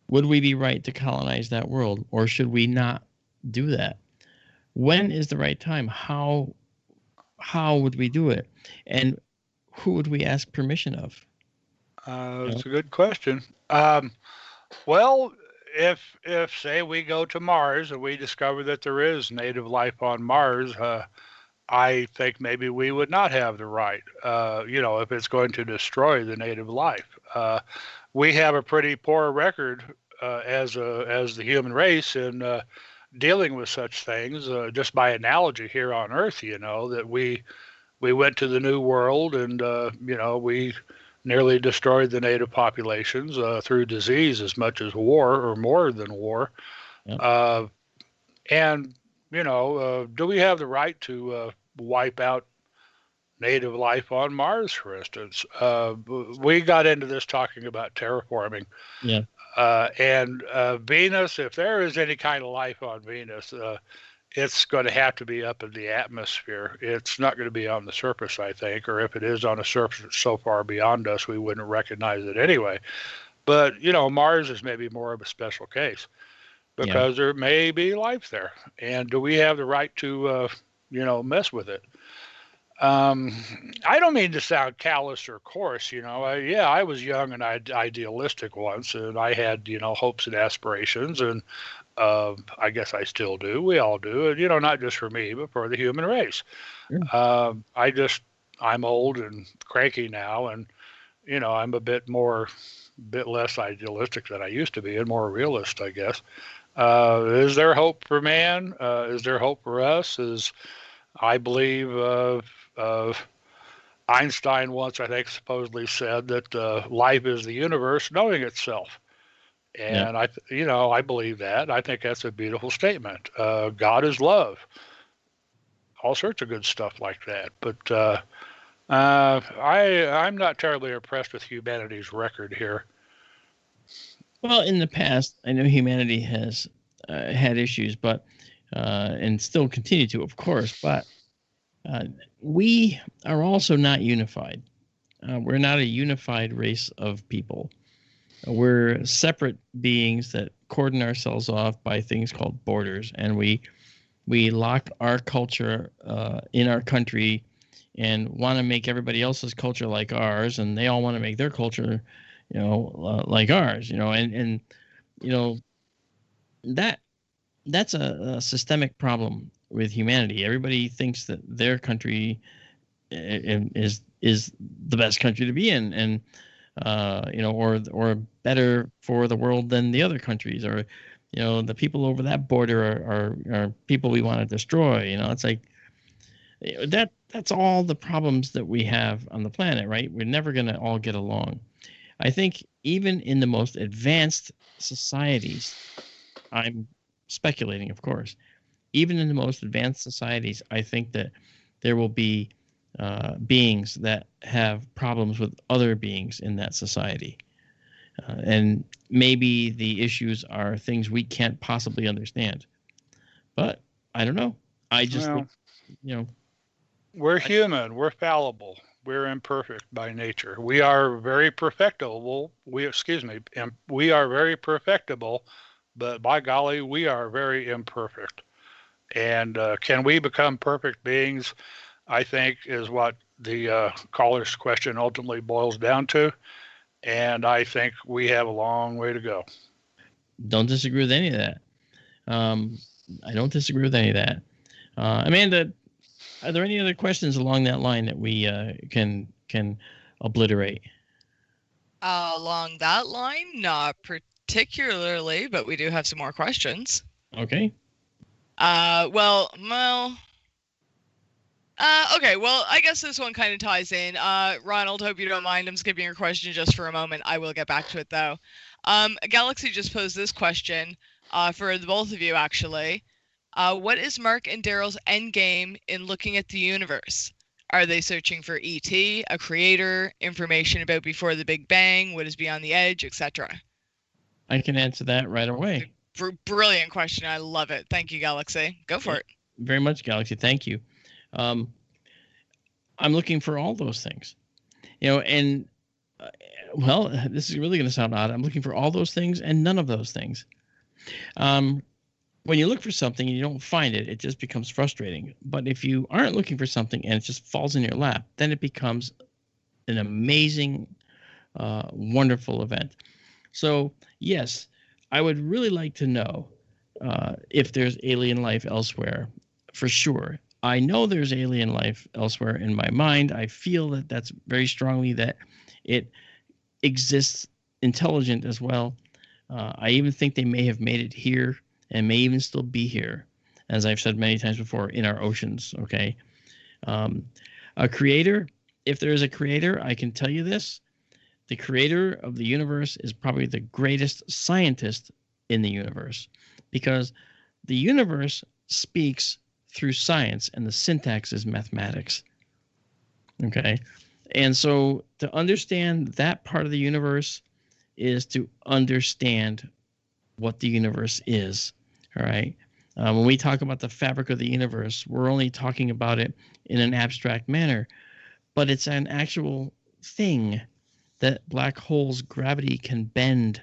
Would we be right to colonize that world, or should we not do that? When is the right time? How would we do it? And who would we ask permission of? That's a good question. Well, if say we go to Mars and we discover that there is native life on Mars, I think maybe we would not have the right. If it's going to destroy the native life, we have a pretty poor record as the human race in dealing with such things. Just by analogy, here on Earth, that we went to the New World and we nearly destroyed the native populations through disease as much as war, or more than war. Yep. Do we have the right to wipe out native life on Mars, for instance? We got into this talking about terraforming. Yeah. And Venus, if there is any kind of life on Venus, it's going to have to be up in the atmosphere. It's not going to be on the surface, I think, or if it is on a surface so far beyond us, we wouldn't recognize it anyway. But, Mars is maybe more of a special case because there may be life there. And do we have the right to, mess with it? I don't mean to sound callous or coarse, I was young and idealistic once, and I had, hopes and aspirations, and I guess I still do. We all do, and not just for me, but for the human race. Sure. I'm old and cranky now, and I'm a bit less idealistic than I used to be, and more realist, I guess. Is there hope for man? Is there hope for us? I believe Einstein once, I think, supposedly said that life is the universe knowing itself. And I believe that. I think that's a beautiful statement. God is love. All sorts of good stuff like that. But I'm not terribly impressed with humanity's record here. Well, in the past, I know humanity has had issues, but and still continue to, of course. But we are also not unified. We're not a unified race of people. We're separate beings that cordon ourselves off by things called borders, and we lock our culture in our country and want to make everybody else's culture like ours, and they all want to make their culture, like ours, and that's a systemic problem with humanity. Everybody thinks that their country is the best country to be in, and or better for the world than the other countries, or the people over that border are people we want to destroy. It's like that's all the problems that we have on the planet, right? We're never going to all get along. I think even in the most advanced societies, I'm speculating, of course, even in the most advanced societies, I think that there will be beings that have problems with other beings in that society. And maybe the issues are things we can't possibly understand. But I don't know. I just think, we're human. We're fallible. We're imperfect by nature. We are very perfectible. We are very perfectible, but by golly, we are very imperfect. And can we become perfect beings? I think is what the caller's question ultimately boils down to. And I think we have a long way to go. Don't disagree with any of that. I don't disagree with any of that. Amanda, are there any other questions along that line that we can obliterate? Along that line, not particularly, but we do have some more questions. Okay. Well, Okay, well, I guess this one kind of ties in. Ronald, hope you don't mind. I'm skipping your question just for a moment. I will get back to it, though. Galaxy just posed this question for the both of you, actually. What is Mark and Daryl's end game in looking at the universe? Are they searching for ET, a creator, information about before the Big Bang, what is beyond the edge, etc.? I can answer that right away. Brilliant question. I love it. Thank you, Galaxy. Go for it. Very much, Galaxy. Thank you. I'm looking for all those things, and well, this is really going to sound odd. I'm looking for all those things and none of those things. When you look for something and you don't find it, it just becomes frustrating. But if you aren't looking for something and it just falls in your lap, then it becomes an amazing, wonderful event. So yes, I would really like to know if there's alien life elsewhere, for sure. I know there's alien life elsewhere in my mind. I feel that that's very strongly that it exists intelligent as well. I even think they may have made it here and may even still be here, as I've said many times before, in our oceans, okay? A creator, if there is a creator, I can tell you this. The creator of the universe is probably the greatest scientist in the universe, because the universe speaks through science and the syntax is mathematics. Okay. And so to understand that part of the universe is to understand what the universe is. All right. When we talk about the fabric of the universe, we're only talking about it in an abstract manner, but it's an actual thing that black holes' gravity can bend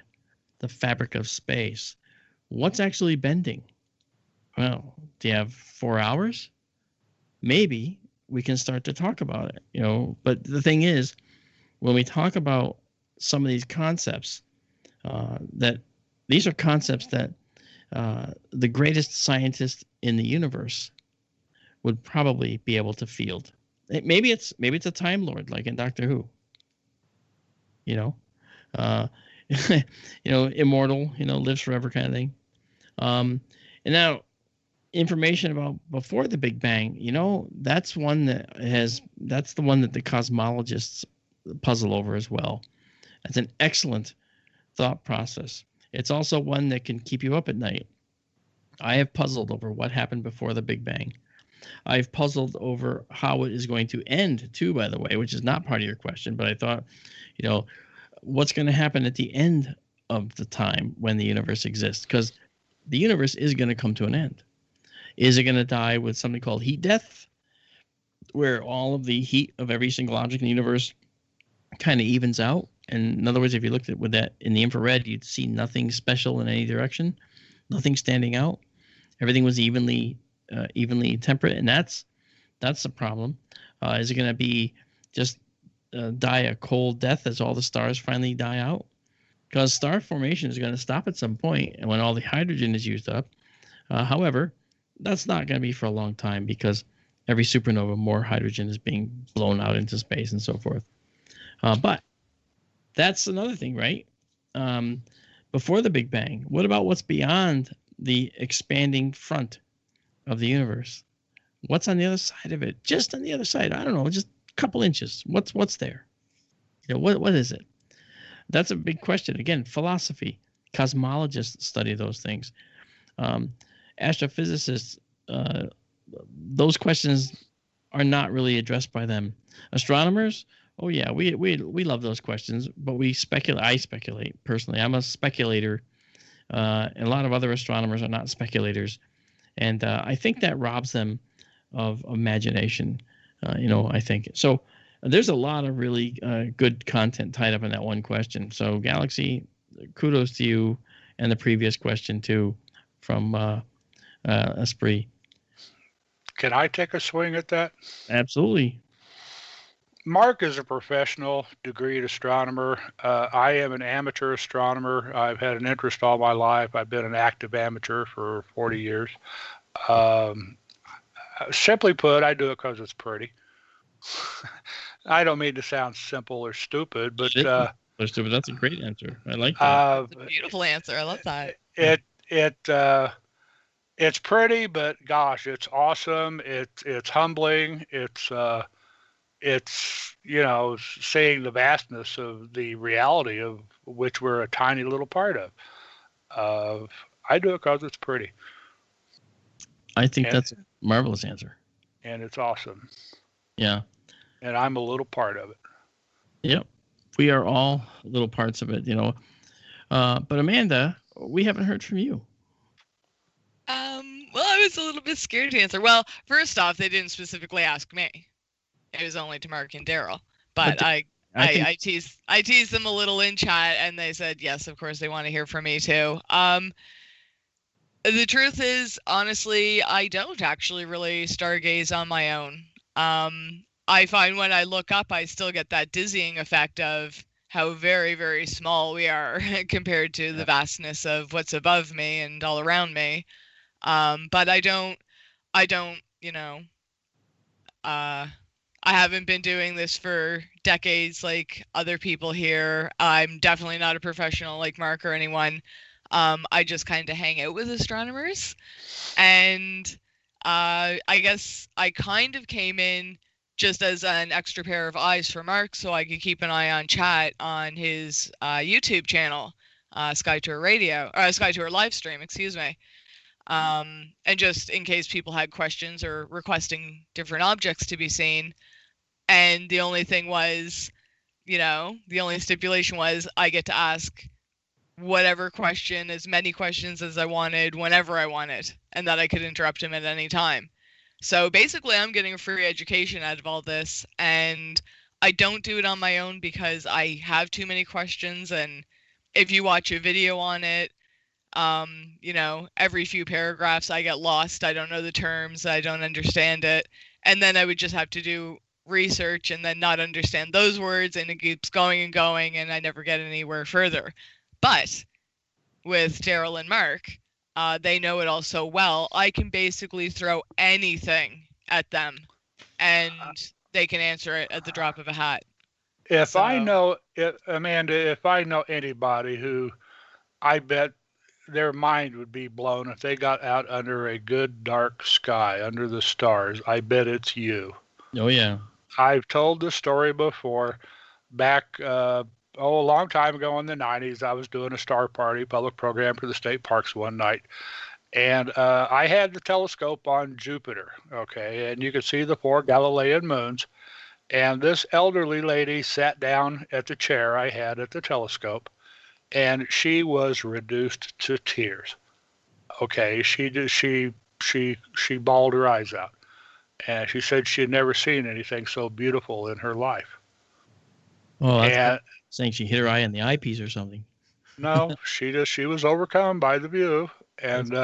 the fabric of space. What's actually bending? Well, do you have 4 hours? Maybe we can start to talk about it, but the thing is, when we talk about some of these concepts, that these are concepts that the greatest scientist in the universe would probably be able to field. Maybe it's a Time Lord, like in Doctor Who. Immortal, lives forever kind of thing. And now, information about before the Big Bang, that's the one that the cosmologists puzzle over as well. That's an excellent thought process. It's also one that can keep you up at night. I have puzzled over what happened before the Big Bang. I've puzzled over how it is going to end too, by the way, which is not part of your question, but I thought, what's going to happen at the end of the time when the universe exists? Because the universe is going to come to an end. Is it going to die with something called heat death, where all of the heat of every single object in the universe kind of evens out? And in other words, if you looked at with that in the infrared, you'd see nothing special in any direction, nothing standing out. Everything was evenly temperate, and that's the problem. Is it going to be just die a cold death as all the stars finally die out? Because star formation is going to stop at some point, and when all the hydrogen is used up. However, that's not going to be for a long time, because every supernova, more hydrogen is being blown out into space and so forth. But that's another thing, right? Before the Big Bang, what about what's beyond the expanding front of the universe? What's on the other side of it? Just on the other side, I don't know, just a couple inches. What's there? What is it? That's a big question. Again, philosophy, cosmologists study those things. Astrophysicists, those questions are not really addressed by them. Astronomers, oh yeah, we love those questions, but we speculate. I speculate personally. I'm a speculator, and a lot of other astronomers are not speculators, and I think that robs them of imagination. I think so. There's a lot of really good content tied up in that one question. So, Galaxy, kudos to you, and the previous question too, from Esprit. Can I take a swing at that? Absolutely. Mark is a professional degreed astronomer. I am an amateur astronomer. I've had an interest all my life. I've been an active amateur for 40 years. Simply put, I do it because it's pretty. I don't mean to sound simple or stupid, but that's a great answer. I like that. That's a beautiful answer. I love that. It It's pretty, but gosh, it's awesome. It's humbling. It's seeing the vastness of the reality of which we're a tiny little part of. I do it because it's pretty. I think that's a marvelous answer. And it's awesome. Yeah. And I'm a little part of it. Yep. We are all little parts of it, But Amanda, we haven't heard from you. Well, I was a little bit scared to answer. Well, first off, they didn't specifically ask me. It was only to Mark and Daryl. But I teased them a little in chat, and they said yes, of course they want to hear from me too. The truth is, honestly, I don't actually really stargaze on my own. I find when I look up, I still get that dizzying effect of how very, very small we are compared to the vastness of what's above me and all around me. But I don't, I haven't been doing this for decades like other people here. I'm definitely not a professional like Mark or anyone. I just kind of hang out with astronomers. And I guess I kind of came in just as an extra pair of eyes for Mark so I could keep an eye on chat on his YouTube channel, Sky Tour live stream, excuse me. And just in case people had questions or requesting different objects to be seen. And the only thing was, the only stipulation was I get to ask whatever question, as many questions as I wanted, whenever I wanted, and that I could interrupt him at any time. So basically, I'm getting a free education out of all this, and I don't do it on my own because I have too many questions, and if you watch a video on it, every few paragraphs I get lost. I don't know the terms. I don't understand it. And then I would just have to do research and then not understand those words, and it keeps going and going, and I never get anywhere further. But with Daryl and Mark, they know it all so well. I can basically throw anything at them, and they can answer it at the drop of a hat. Amanda, if I know anybody who I bet their mind would be blown if they got out under a good dark sky, under the stars, I bet it's you. Oh, yeah. I've told the story before. Back, a long time ago in the 90s, I was doing a star party public program for the state parks one night. And I had the telescope on Jupiter, okay, and you could see the 4 Galilean moons. And this elderly lady sat down at the chair I had at the telescope, and she was reduced to tears. Okay, she bawled her eyes out, and she said she had never seen anything so beautiful in her life. Oh, that's saying she hit her eye on the eyepiece or something. No, she was overcome by the view, and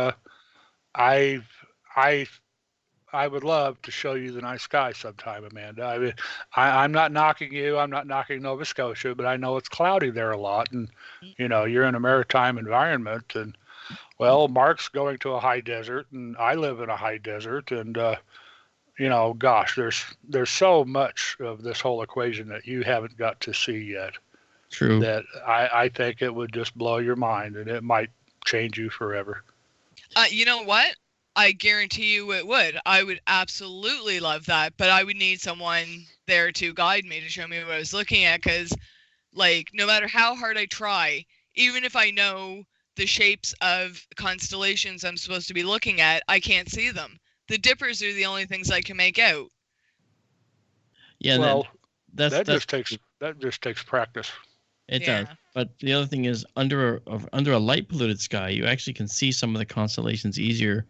I would love to show you the night sky sometime, Amanda. I mean, I'm not knocking you. I'm not knocking Nova Scotia, but I know it's cloudy there a lot. And, you're in a maritime environment. And, well, Mark's going to a high desert, and I live in a high desert. And, gosh, there's so much of this whole equation that you haven't got to see yet. True. That I think it would just blow your mind, and it might change you forever. You know what? I guarantee you it would. I would absolutely love that, but I would need someone there to guide me, to show me what I was looking at, because, no matter how hard I try, even if I know the shapes of constellations I'm supposed to be looking at, I can't see them. The dippers are the only things I can make out. Yeah, well, that just takes practice. It does. But the other thing is, under a light polluted sky, you actually can see some of the constellations easier.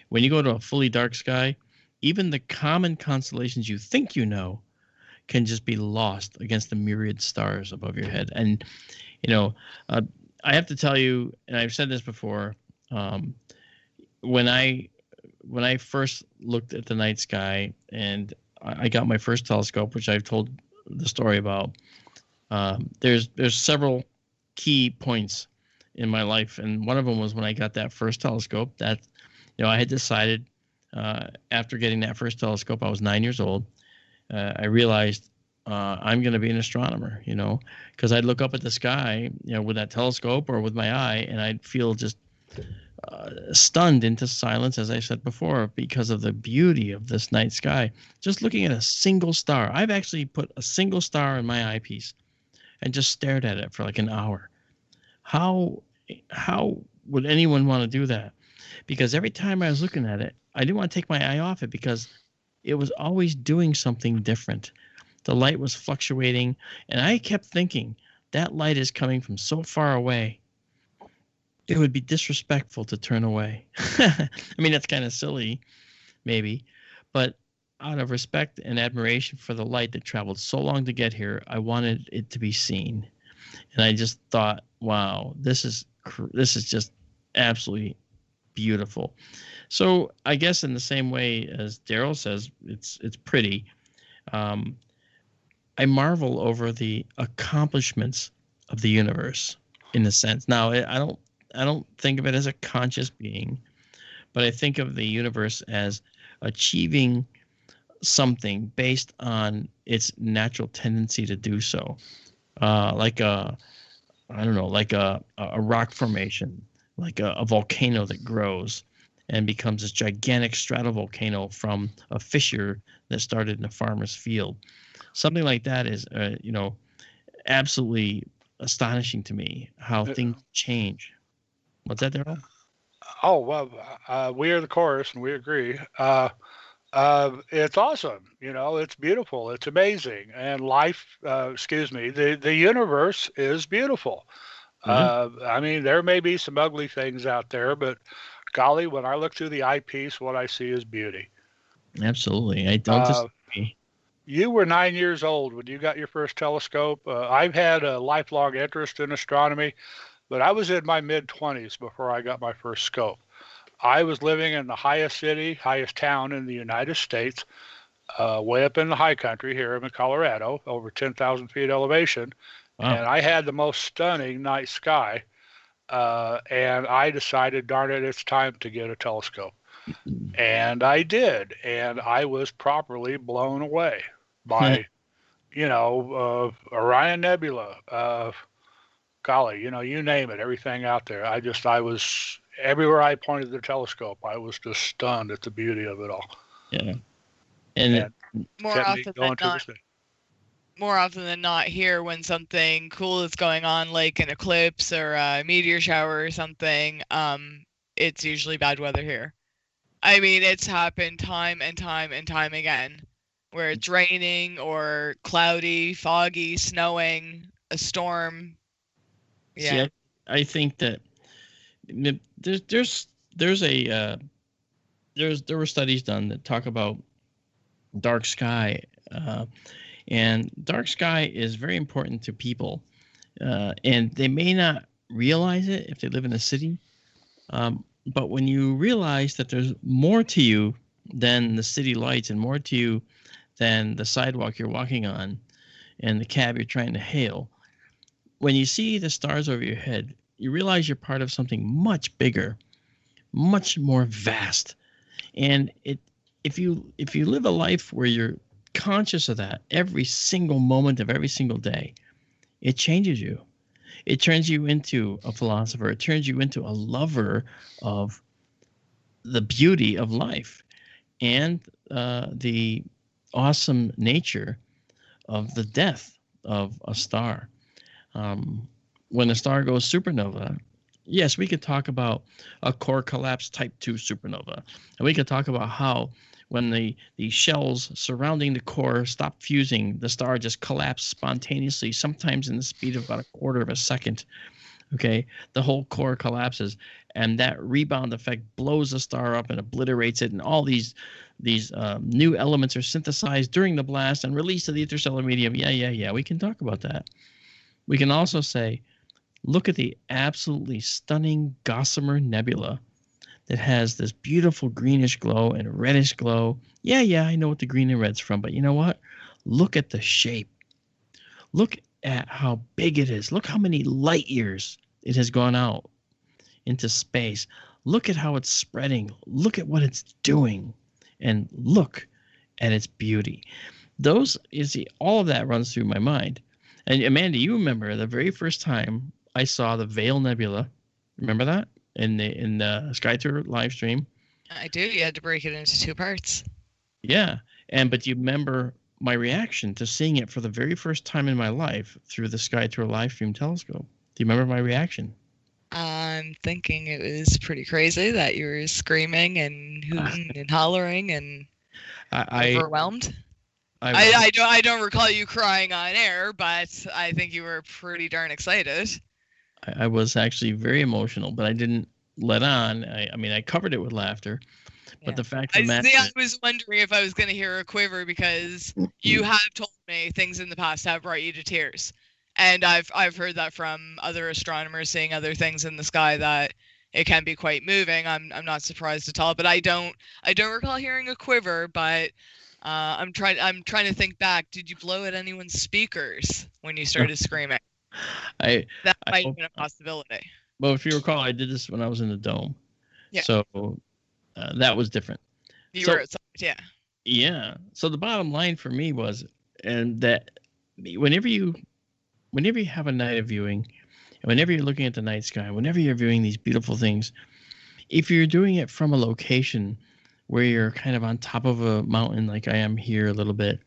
When you go to a fully dark sky, even the common constellations you think you know can just be lost against the myriad stars above your head. And I have to tell you, and I've said this before, when I first looked at the night sky and I got my first telescope, which I've told the story about, there's several key points in my life, and one of them was when I got that first telescope. That I had decided after getting that first telescope, I was 9 years old. I realized I'm going to be an astronomer, because I'd look up at the sky, with that telescope or with my eye, and I'd feel just stunned into silence, as I said before, because of the beauty of this night sky. Just looking at a single star. I've actually put a single star in my eyepiece and just stared at it for like an hour. How would anyone want to do that? Because every time I was looking at it, I didn't want to take my eye off it because it was always doing something different. The light was fluctuating, and I kept thinking, that light is coming from so far away. It would be disrespectful to turn away. I mean, that's kind of silly, maybe, but out of respect and admiration for the light that traveled so long to get here, I wanted it to be seen. And I just thought, wow, this is just absolutely beautiful. So I guess in the same way as Daryl says, it's pretty. I marvel over the accomplishments of the universe in a sense. Now, I don't think of it as a conscious being, but I think of the universe as achieving something based on its natural tendency to do so. Like a rock formation, like a volcano that grows and becomes this gigantic stratovolcano from a fissure that started in a farmer's field. Something like that is, absolutely astonishing to me, how things change. What's that, Daryl? Oh, well, we are the chorus, and we agree. It's awesome. It's beautiful. It's amazing. And life, the universe is beautiful. I mean, there may be some ugly things out there, but golly, when I look through the eyepiece, what I see is beauty. Absolutely. I don't disagree. You were 9 years old when you got your first telescope. I've had a lifelong interest in astronomy, but I was in my mid-20s before I got my first scope. I was living in the highest town in the United States, way up in the high country here in Colorado, over 10,000 feet elevation. Wow. And I had the most stunning night sky. And I decided, darn it, it's time to get a telescope. And I did. And I was properly blown away by, Orion Nebula, golly, you name it, everything out there. I was, everywhere I pointed the telescope, I was just stunned at the beauty of it all. Yeah. And more often than not here, when something cool is going on, like an eclipse or a meteor shower or something, it's usually bad weather here. I mean, it's happened time and time and time again, where it's raining or cloudy, foggy, snowing, a storm. Yeah. See, I think that there were studies done that talk about dark sky, and dark sky is very important to people, and they may not realize it if they live in a city, but when you realize that there's more to you than the city lights and more to you than the sidewalk you're walking on and the cab you're trying to hail, when you see the stars over your head, you realize you're part of something much bigger, much more vast. And if you live a life where you're conscious of that every single moment of every single day, it changes you. It turns you into a philosopher. It turns you into a lover of the beauty of life and the awesome nature of the death of a star. When a star goes supernova, yes, we could talk about a core collapse type 2 supernova. And we could talk about how when the shells surrounding the core stop fusing, the star just collapsed spontaneously, sometimes in the speed of about a quarter of a second. Okay, the whole core collapses, and that rebound effect blows the star up and obliterates it, and all these new elements are synthesized during the blast and released to the interstellar medium. Yeah, we can talk about that. We can also say, look at the absolutely stunning Gossamer Nebula that has this beautiful greenish glow and reddish glow. Yeah, I know what the green and red's from, but you know what? Look at the shape. Look at how big it is. Look how many light years it has gone out into space. Look at how it's spreading. Look at what it's doing. And look at its beauty. All of that runs through my mind. And Amanda, you remember the very first time I saw the Veil Nebula. Remember that? in the Sky Tour live stream. I do. You had to break it into 2 parts. Yeah, but you remember my reaction to seeing it for the very first time in my life through the Sky Tour live stream telescope. Do you remember my reaction? I'm thinking it was pretty crazy that you were screaming and hooting and hollering and overwhelmed. I don't recall you crying on air, but I think you were pretty darn excited. I was actually very emotional, but I didn't let on. I mean, I covered it with laughter. But the fact of the matter, I was wondering if I was going to hear a quiver because you have told me things in the past have brought you to tears, and I've heard that from other astronomers seeing other things in the sky that it can be quite moving. I'm not surprised at all, but I don't recall hearing a quiver. But I'm trying to think back. Did you blow at anyone's speakers when you started screaming? That might have been a possibility. Well, if you recall, I did this when I was in the dome. Yeah. So. That was different. You were outside, yeah. Yeah. So the bottom line for me was, and that whenever you have a night of viewing, whenever you're looking at the night sky, whenever you're viewing these beautiful things, if you're doing it from a location where you're kind of on top of a mountain, like I am here a little bit,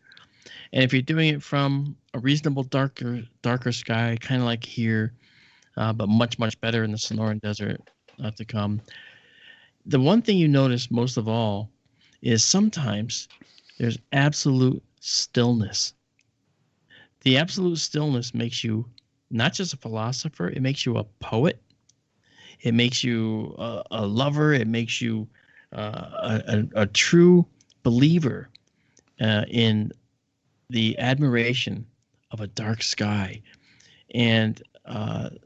and if you're doing it from a reasonable darker sky, kind of like here, but much, much better in the Sonoran Desert to come. The one thing you notice most of all is sometimes there's absolute stillness. The absolute stillness makes you not just a philosopher, it makes you a poet. It makes you a lover. It makes you a true believer in the admiration of a dark sky. And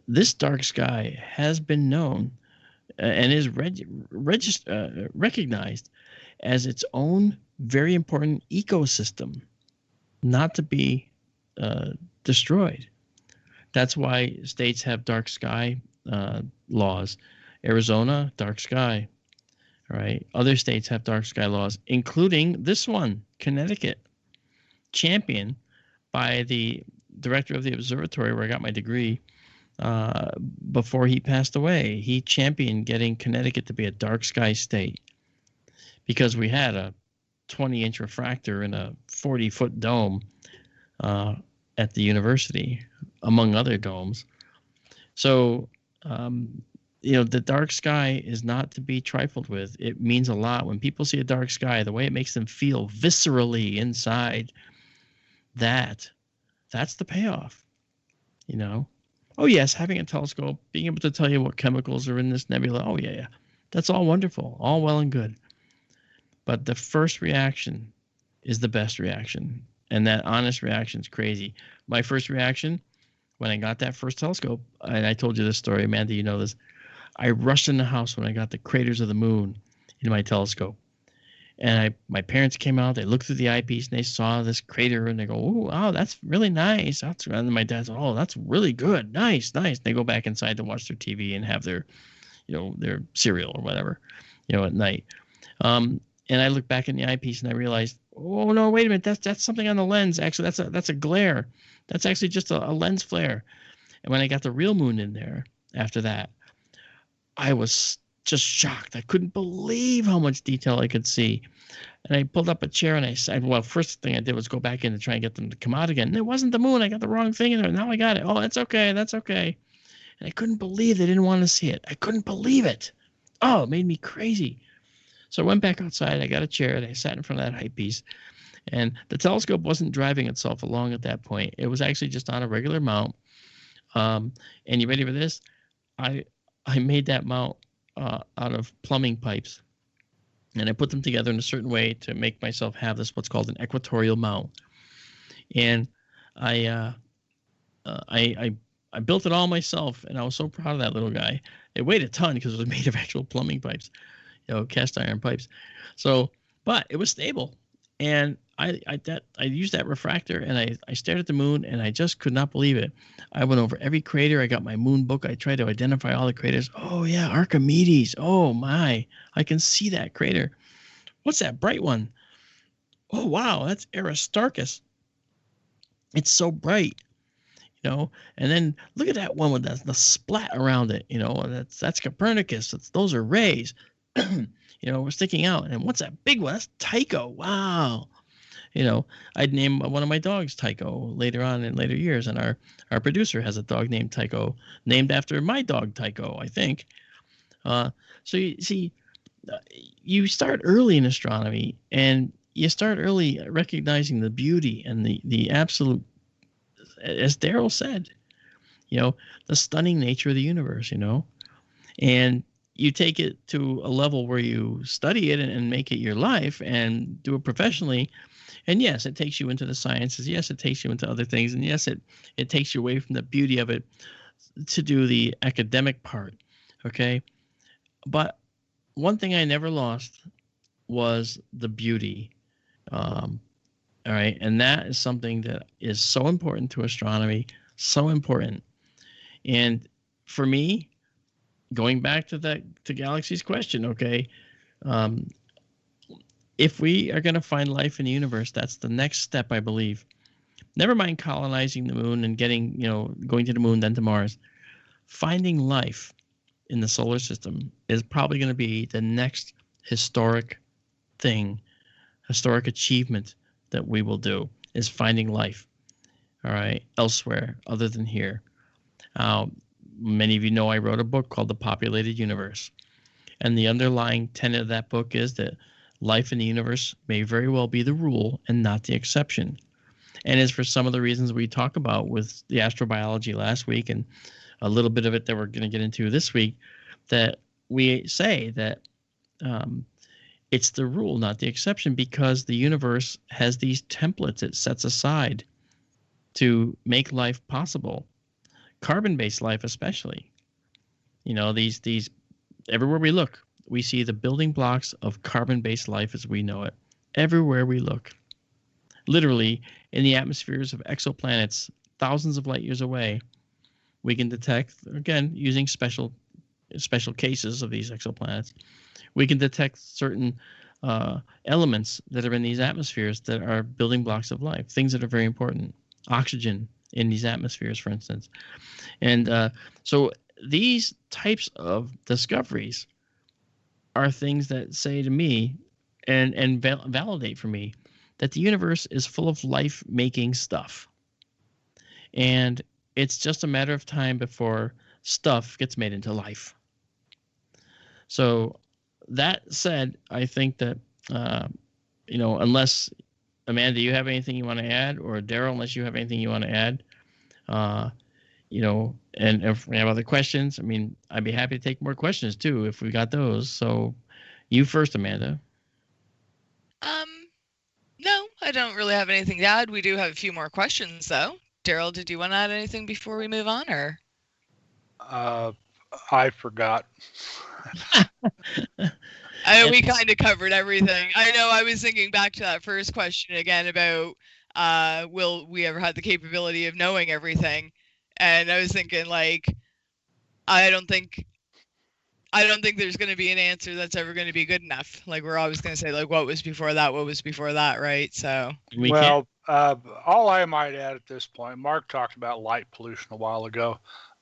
this dark sky has been known and is recognized as its own very important ecosystem, not to be destroyed. That's why states have dark sky laws. Arizona, dark sky. All right. Other states have dark sky laws, including this one, Connecticut, championed by the director of the observatory where I got my degree. Before he passed away, he championed getting Connecticut to be a dark sky state because we had a 20-inch refractor in a 40-foot dome at the university, among other domes. So, the dark sky is not to be trifled with. It means a lot. When people see a dark sky, the way it makes them feel viscerally inside, that's the payoff, Oh, yes, having a telescope, being able to tell you what chemicals are in this nebula. Oh, yeah. That's all wonderful, all well and good. But the first reaction is the best reaction. And that honest reaction is crazy. My first reaction when I got that first telescope, and I told you this story, Amanda, you know this, I rushed in the house when I got the craters of the moon in my telescope. And my parents came out, they looked through the eyepiece, and they saw this crater, and they go, oh, wow, that's really nice. And then my dad said, oh, that's really good. Nice. And they go back inside to watch their TV and have their, their cereal or whatever, at night. And I looked back in the eyepiece, and I realized, oh, no, wait a minute, that's something on the lens. Actually, that's a glare. That's actually just a lens flare. And when I got the real moon in there after that, I was just shocked. I couldn't believe how much detail I could see. And I pulled up a chair and I said, well, first thing I did was go back in and try and get them to come out again. And it wasn't the moon. I got the wrong thing in there. Now I got it. Oh, that's okay. And I couldn't believe they didn't want to see it. I couldn't believe it. Oh, it made me crazy. So I went back outside. I got a chair and I sat in front of that eyepiece. And the telescope wasn't driving itself along at that point. It was actually just on a regular mount. And you ready for this? I made that mount out of plumbing pipes, and I put them together in a certain way to make myself have this what's called an equatorial mount. And I built it all myself, and I was so proud of that little guy. It weighed a ton because it was made of actual plumbing pipes, cast iron pipes. So, but it was stable, and I used that refractor, and I stared at the moon, and I just could not believe it. I went over every crater. I got my moon book. I tried to identify all the craters. Oh, yeah, Archimedes. Oh, my. I can see that crater. What's that bright one? Oh, wow, that's Aristarchus. It's so bright. And then look at that one with the splat around it, that's Copernicus. Those are rays, we're sticking out. And what's that big one? That's Tycho. Wow. I'd name one of my dogs Tycho later on in later years. And our producer has a dog named Tycho, named after my dog Tycho, I think. So you see, you start early in astronomy, and you start early recognizing the beauty and the absolute, as Daryl said, the stunning nature of the universe, and you take it to a level where you study it and make it your life and do it professionally. And yes, it takes you into the sciences. Yes, it takes you into other things. And yes, it takes you away from the beauty of it to do the academic part. Okay. But one thing I never lost was the beauty. All right. And that is something that is so important to astronomy, so important. And for me, going back to Galaxy's question, okay, if we are going to find life in the universe, that's the next step, I believe. Never mind colonizing the moon and going to the moon, then to Mars. Finding life in the solar system is probably going to be the next historic thing, historic achievement that we will do, is finding life, all right, elsewhere other than here. Many of you know I wrote a book called The Populated Universe. And the underlying tenet of that book is that life in the universe may very well be the rule and not the exception. And as for some of the reasons we talked about with the astrobiology last week and a little bit of it that we're going to get into this week, that we say that it's the rule, not the exception, because the universe has these templates it sets aside to make life possible. Carbon-based life especially. These everywhere we look, we see the building blocks of carbon-based life as we know it. Everywhere we look. Literally, in the atmospheres of exoplanets thousands of light years away, we can detect, again, using special cases of these exoplanets, we can detect certain elements that are in these atmospheres that are building blocks of life, things that are very important. Oxygen in these atmospheres, for instance. And so these types of discoveries are things that say to me and validate for me that the universe is full of life-making stuff. And it's just a matter of time before stuff gets made into life. So that said, I think that, unless, Amanda, you have anything you want to add, or Daryl, unless you have anything you want to add, and if we have other questions, I'd be happy to take more questions too if we got those. So you first, Amanda. No, I don't really have anything to add. We do have a few more questions though. Daryl, did you want to add anything before we move on, or? I forgot. We kind of covered everything. I know I was thinking back to that first question again about will we ever have the capability of knowing everything? And I was thinking, like, I don't think there's going to be an answer that's ever going to be good enough. Like, we're always going to say, like, what was before that, right? So all I might add at this point, Mark talked about light pollution a while ago.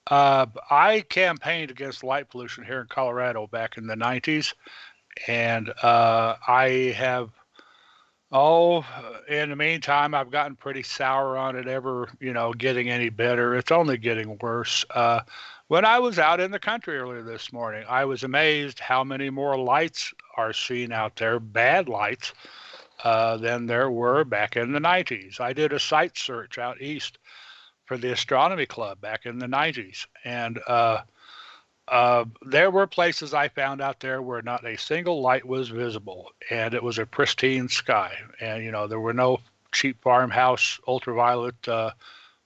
I campaigned against light pollution here in Colorado back in the 90s, and I have, in the meantime, I've gotten pretty sour on it ever, getting any better. It's only getting worse. When I was out in the country earlier this morning, I was amazed how many more lights are seen out there, bad lights, than there were back in the 90s. I did a site search out east for the astronomy club back in the 90s. And there were places I found out there where not a single light was visible, and it was a pristine sky. And, there were no cheap farmhouse ultraviolet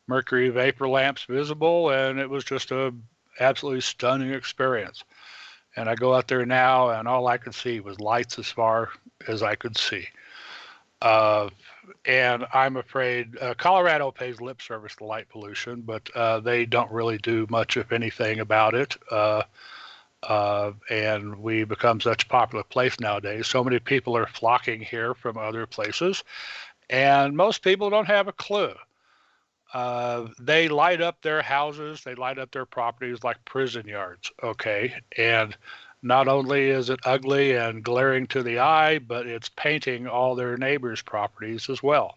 mercury vapor lamps visible, and it was just a absolutely stunning experience. And I go out there now, and all I could see was lights as far as I could see. And I'm afraid Colorado pays lip service to light pollution, but they don't really do much, if anything, about it. And we become such a popular place nowadays. So many people are flocking here from other places, and most people don't have a clue. They light up their houses, they light up their properties like prison yards, okay? And not only is it ugly and glaring to the eye, but it's painting all their neighbors' properties as well.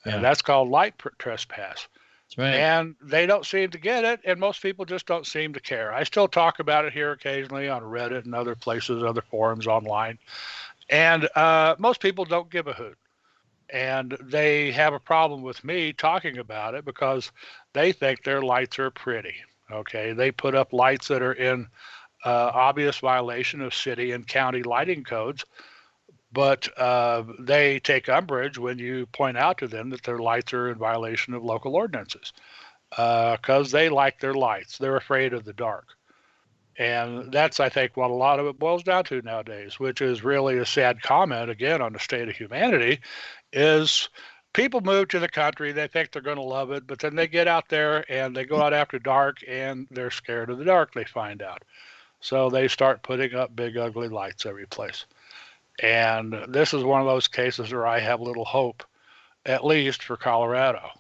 Yeah. And that's called light trespass. That's right. And they don't seem to get it, and most people just don't seem to care. I still talk about it here occasionally on Reddit and other places, other forums online. And most people don't give a hoot. And they have a problem with me talking about it because they think their lights are pretty. Okay, they put up lights that are in obvious violation of city and county lighting codes, but they take umbrage when you point out to them that their lights are in violation of local ordinances because they like their lights. They're afraid of the dark. And that's, I think, what a lot of it boils down to nowadays, which is really a sad comment, again, on the state of humanity, is people move to the country, they think they're going to love it, but then they get out there and they go out after dark and they're scared of the dark, they find out. So they start putting up big, ugly lights every place. And this is one of those cases where I have little hope, at least for Colorado.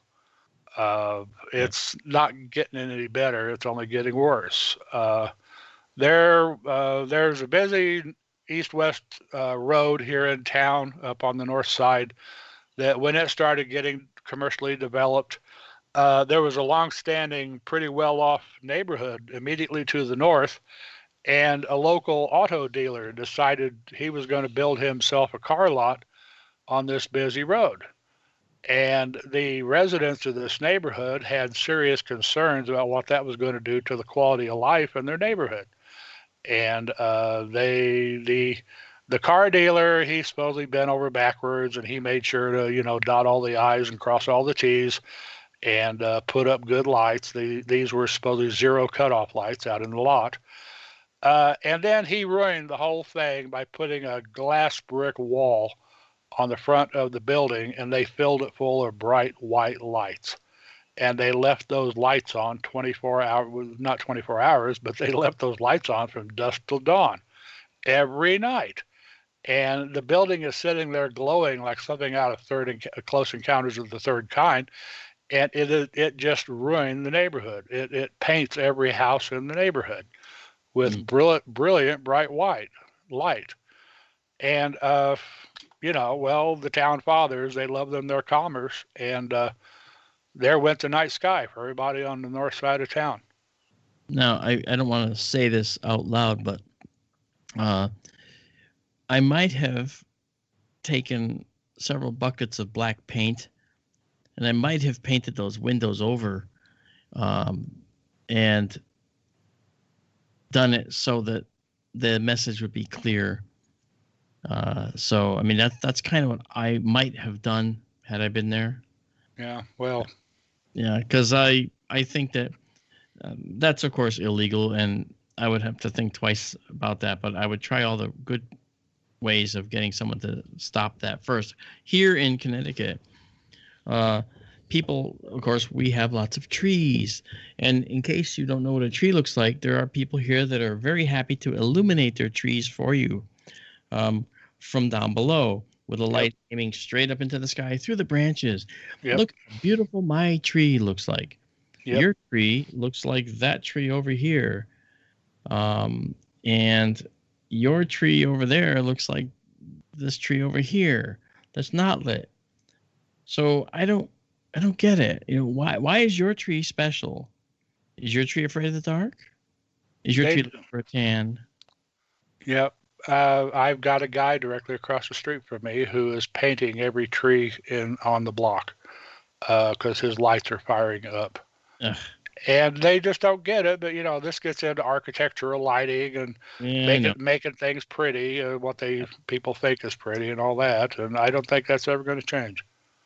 It's not getting any better, it's only getting worse. There's a busy east-west road here in town up on the north side that when it started getting commercially developed, there was a long-standing, pretty well-off neighborhood immediately to the north, and a local auto dealer decided he was going to build himself a car lot on this busy road. And the residents of this neighborhood had serious concerns about what that was going to do to the quality of life in their neighborhood. And the car dealer, he supposedly bent over backwards, and he made sure to, dot all the I's and cross all the T's, and put up good lights. These were supposedly zero cutoff lights out in the lot. And then he ruined the whole thing by putting a glass brick wall on the front of the building, and they filled it full of bright white lights. And they left those lights on 24 hours, not 24 hours, but they left those lights on from dusk till dawn every night. And the building is sitting there glowing like something out of Close Encounters of the Third Kind. And it just ruined the neighborhood. It paints every house in the neighborhood with brilliant bright white light. And, the town fathers, they love them their commerce. And there went the night sky for everybody on the north side of town. Now, I don't want to say this out loud, but I might have taken several buckets of black paint, and I might have painted those windows over and done it so that the message would be clear. So, I mean, that's kind of what I might have done had I been there. Yeah, well. Yeah, because I think that that's, of course, illegal, and I would have to think twice about that, but I would try all the good ways of getting someone to stop that first. Here in Connecticut, people, of course, we have lots of trees, and in case you don't know what a tree looks like, there are people here that are very happy to illuminate their trees for you from down below, with a light aiming straight up into the sky through the branches. Look how beautiful my tree looks like. Your tree looks like that tree over here. And your tree over there looks like this tree over here that's not lit. So I don't get it. Why is your tree special? Is your tree afraid of the dark? Is your tree looking for a tan? Yep. I've got a guy directly across the street from me who is painting every tree on the block because his lights are firing up. Ugh. And they just don't get it. But, this gets into architectural lighting and making things pretty, what people think is pretty and all that. And I don't think that's ever going to change.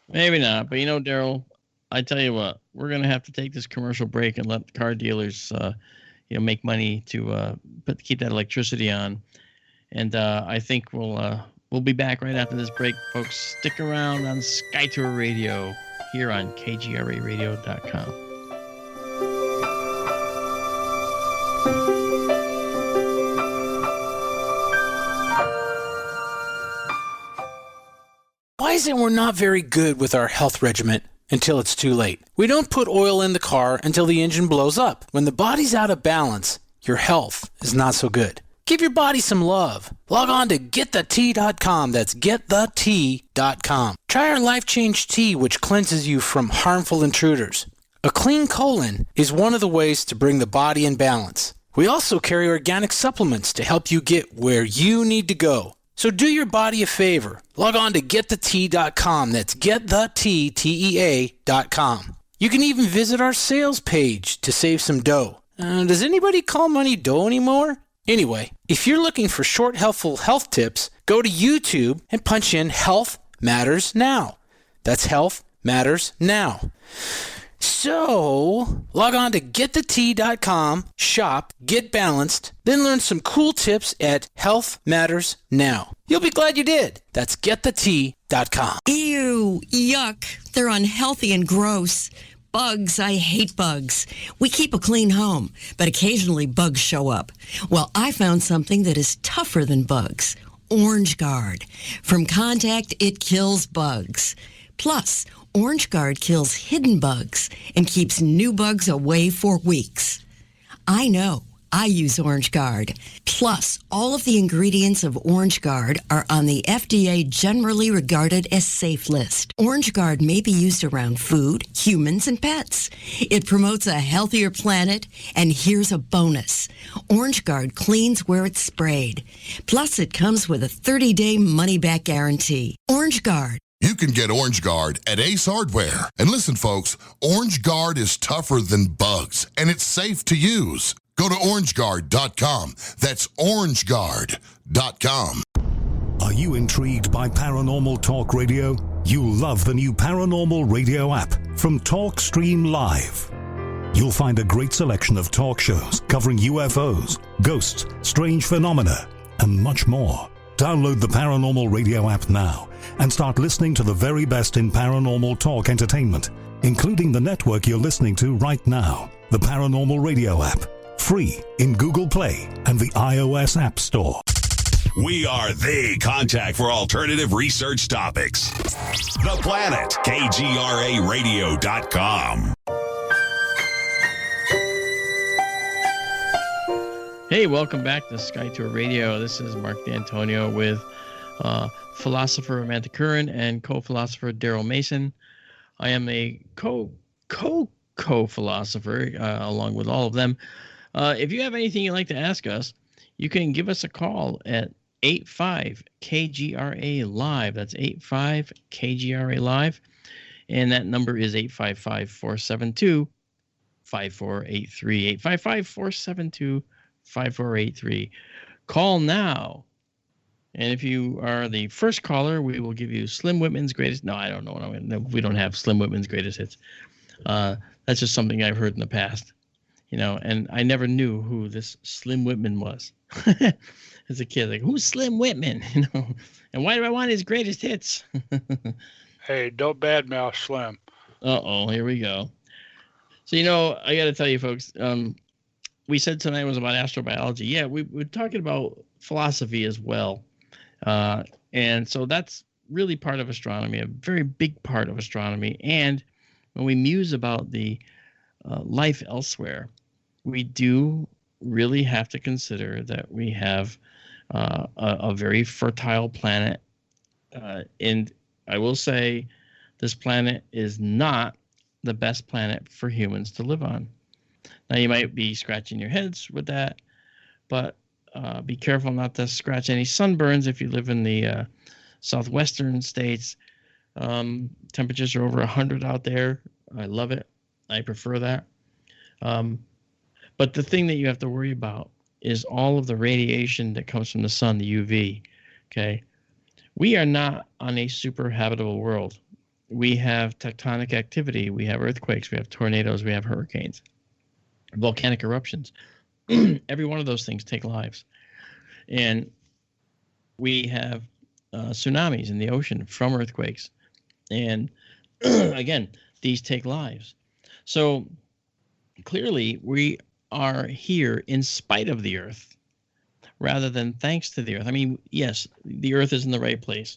Maybe not. But, Daryl, I tell you what, we're going to have to take this commercial break and let car dealers, make money to keep that electricity on. And I think we'll be back right after this break, folks. Stick around on SkyTour Radio here on KGRAradio.com. Why is it we're not very good with our health regimen until it's too late. We don't put oil in the car until the engine blows up. When the body's out of balance, your health is not so good. Give your body some love. Log on to GetTheT.com. That's GetTheT.com. Try our Life Change Tea, which cleanses you from harmful intruders. A clean colon is one of the ways to bring the body in balance. We also carry organic supplements to help you get where you need to go. So do your body a favor. Log on to GetTheT.com. That's GetTheT.com. You can even visit our sales page to save some dough. Does anybody call money dough anymore? Anyway, if you're looking for short, helpful health tips, go to YouTube and punch in Health Matters Now. That's Health Matters Now. So, log on to GetTheT.com, shop, get balanced, then learn some cool tips at Health Matters Now. You'll be glad you did. That's GetTheT.com. Ew, yuck. They're unhealthy and gross. Bugs, I hate bugs. We keep a clean home, but occasionally bugs show up. Well, I found something that is tougher than bugs. Orange Guard. From contact, it kills bugs. Plus, Orange Guard kills hidden bugs and keeps new bugs away for weeks. I know. I use Orange Guard. Plus, all of the ingredients of Orange Guard are on the FDA generally regarded as safe list. Orange Guard may be used around food, humans, and pets. It promotes a healthier planet, and here's a bonus. Orange Guard cleans where it's sprayed. Plus, it comes with a 30-day money-back guarantee. Orange Guard. You can get Orange Guard at Ace Hardware. And listen, folks, Orange Guard is tougher than bugs, and it's safe to use. Go to orangeguard.com. That's orangeguard.com. Are you intrigued by Paranormal Talk Radio? You'll love the new Paranormal Radio app from TalkStream Live. You'll find a great selection of talk shows covering UFOs, ghosts, strange phenomena, and much more. Download the Paranormal Radio app now and start listening to the very best in paranormal talk entertainment, including the network you're listening to right now, the Paranormal Radio app. Free in Google Play and the iOS App Store. We are the contact for alternative research topics. The Planet, KGRAradio.com. Hey, welcome back to Sky Tour Radio. This is Mark D'Antonio with philosopher Amanda Curran and co-philosopher Daryl Mason. I am a co-philosopher along with all of them. If you have anything you'd like to ask us, you can give us a call at 85-KGRA-LIVE. That's 85-KGRA-LIVE. And that number is 855-472-5483. 855-472-5483. Call now. And if you are the first caller, we will give you Slim Whitman's greatest. No, I don't know. No, we don't have Slim Whitman's greatest hits. That's just something I've heard in the past. You know, and I never knew who this Slim Whitman was. As a kid, like, who's Slim Whitman? You know, and why do I want his greatest hits? Hey, don't badmouth Slim. Uh-oh, here we go. So, you know, I got to tell you, folks, we said tonight was about astrobiology. Yeah, we're talking about philosophy as well. And so that's really part of astronomy, a very big part of astronomy. And when we muse about the life elsewhere, we do really have to consider that we have a very fertile planet. And I will say this planet is not the best planet for humans to live on. Now, you might be scratching your heads with that, but be careful not to scratch any sunburns if you live in the southwestern states. Temperatures are over 100 out there. I love it. I prefer that. But the thing that you have to worry about is all of the radiation that comes from the sun, the UV. Okay. We are not on a super habitable world. We have tectonic activity. We have earthquakes. We have tornadoes. We have hurricanes, volcanic eruptions. Every one of those things take lives. And we have tsunamis in the ocean from earthquakes. And again, these take lives. So clearly we are here in spite of the earth rather than thanks to the earth. I mean, yes, the earth is in the right place,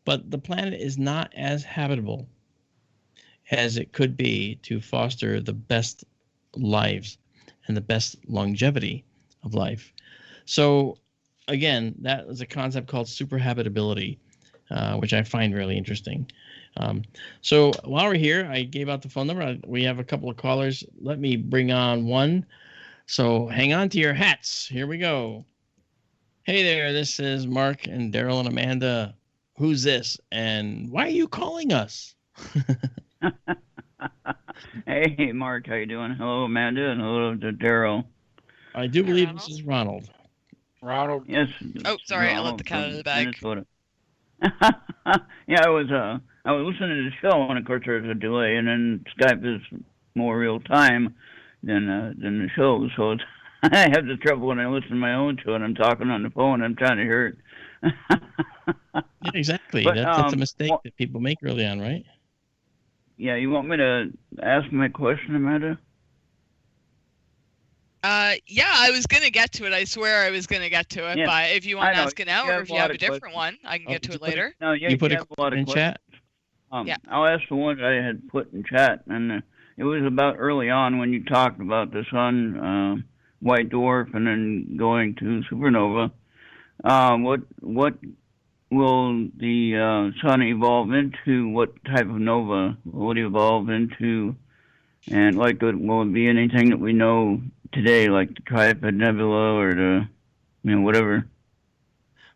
but the planet is not as habitable as it could be to foster the best lives and the best longevity of life. So again, that is a concept called superhabitability, which I find really interesting. So while we're here, I gave out the phone number. We have a couple of callers. Let me bring on one. So hang on to your hats. Here we go. Hey there, this is Mark and Daryl and Amanda. Who's this? And why are you calling us? Hey, Mark, how you doing? Hello, Amanda, and hello to Daryl. I do believe this is Ronald. Ronald? Yes. Oh, sorry, I let Ronald the cat out of the from bag. Minnesota. Yeah, I was listening to the show, and of course there's a delay, and then Skype is more real time than the show, so it's, I have the trouble when I listen to my own show and I'm talking on the phone. I'm trying to hear it. Yeah, exactly. But, That's a mistake that people make early on, right? Yeah, you want me to ask my question, Amanda? Yeah, I was going to get to it. I swear I was going to get to it. Yeah, But if you want to ask it now, you or have if a you lot have a of different questions. one, I can get to it later. No, yeah, You put have a lot of in questions. chat? Yeah. I'll ask the one that I had put in chat, and it was about early on when you talked about the sun, white dwarf, and then going to supernova. What will the sun evolve into? What type of nova will it evolve into? And will it be anything that we know today, like the Tripod Nebula or the, whatever?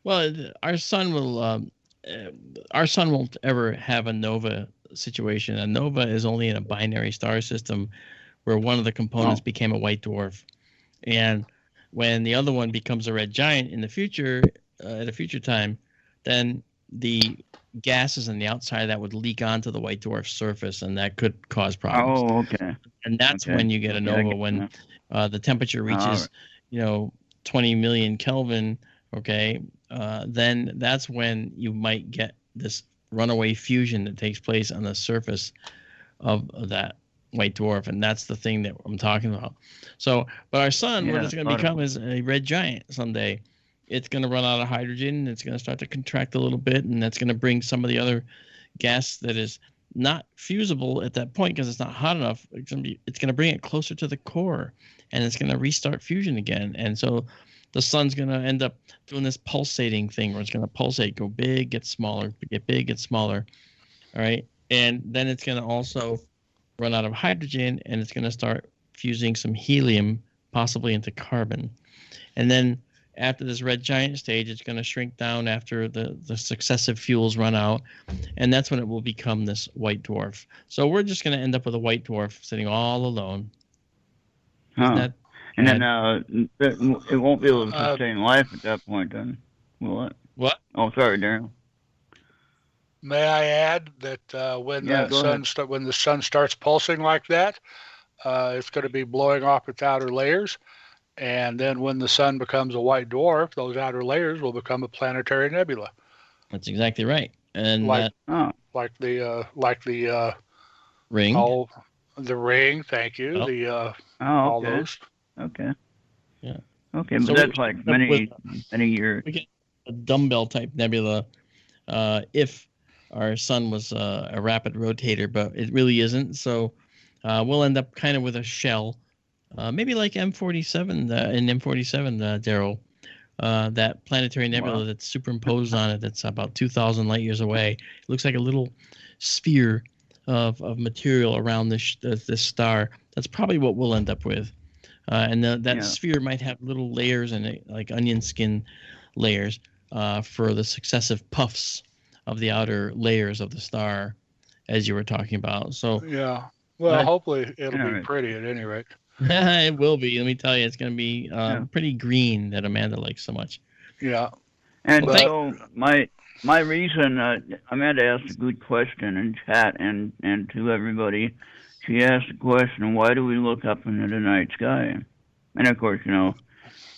Well, our sun won't ever have a nova situation. A nova is only in a binary star system where one of the components became a white dwarf. And when the other one becomes a red giant in the future, at a future time, then the gases on the outside of that would leak onto the white dwarf surface, and that could cause problems. Oh, okay. And that's when you get a nova, when the temperature reaches, 20 million Kelvin, okay, then that's when you might get this runaway fusion that takes place on the surface of that white dwarf, and that's the thing that I'm talking about. So, but our sun, what it's going to become is a red giant someday. It's going to run out of hydrogen. It's going to start to contract a little bit, and that's going to bring some of the other gas that is not fusible at that point because it's not hot enough. It's going to bring it closer to the core, and it's going to restart fusion again. And so the sun's going to end up doing this pulsating thing where it's going to pulsate, go big, get smaller, get big, get smaller. All right. And then it's going to also run out of hydrogen, and it's going to start fusing some helium, possibly into carbon. And then after this red giant stage, it's going to shrink down after the successive fuels run out, and that's when it will become this white dwarf. So we're just going to end up with a white dwarf sitting all alone. And then it won't be able to sustain life at that point, then, will it? What? Oh, sorry, Darren. May I add that when the sun starts pulsing like that, it's going to be blowing off its outer layers. And then when the sun becomes a white dwarf, those outer layers will become a planetary nebula. That's exactly right. And like the ring. Oh, the ring. Thank you. All those. Okay. Yeah. Okay, but so that's like many years. We get a dumbbell type nebula if our sun was a rapid rotator, but it really isn't. So we'll end up kind of with a shell. Maybe like M47 in M47, Daryl, that planetary nebula that's superimposed on it. That's about 2,000 light years away. It looks like a little sphere of material around this star. That's probably what we'll end up with. And that sphere might have little layers in it, like onion skin layers, for the successive puffs of the outer layers of the star, as you were talking about. So yeah. Well, hopefully it'll be pretty at any rate. It will be. Let me tell you, it's going to be pretty green that Amanda likes so much. Yeah. And so my reason, Amanda asked a good question in chat and to everybody. She asked the question, why do we look up into the night sky? And of course,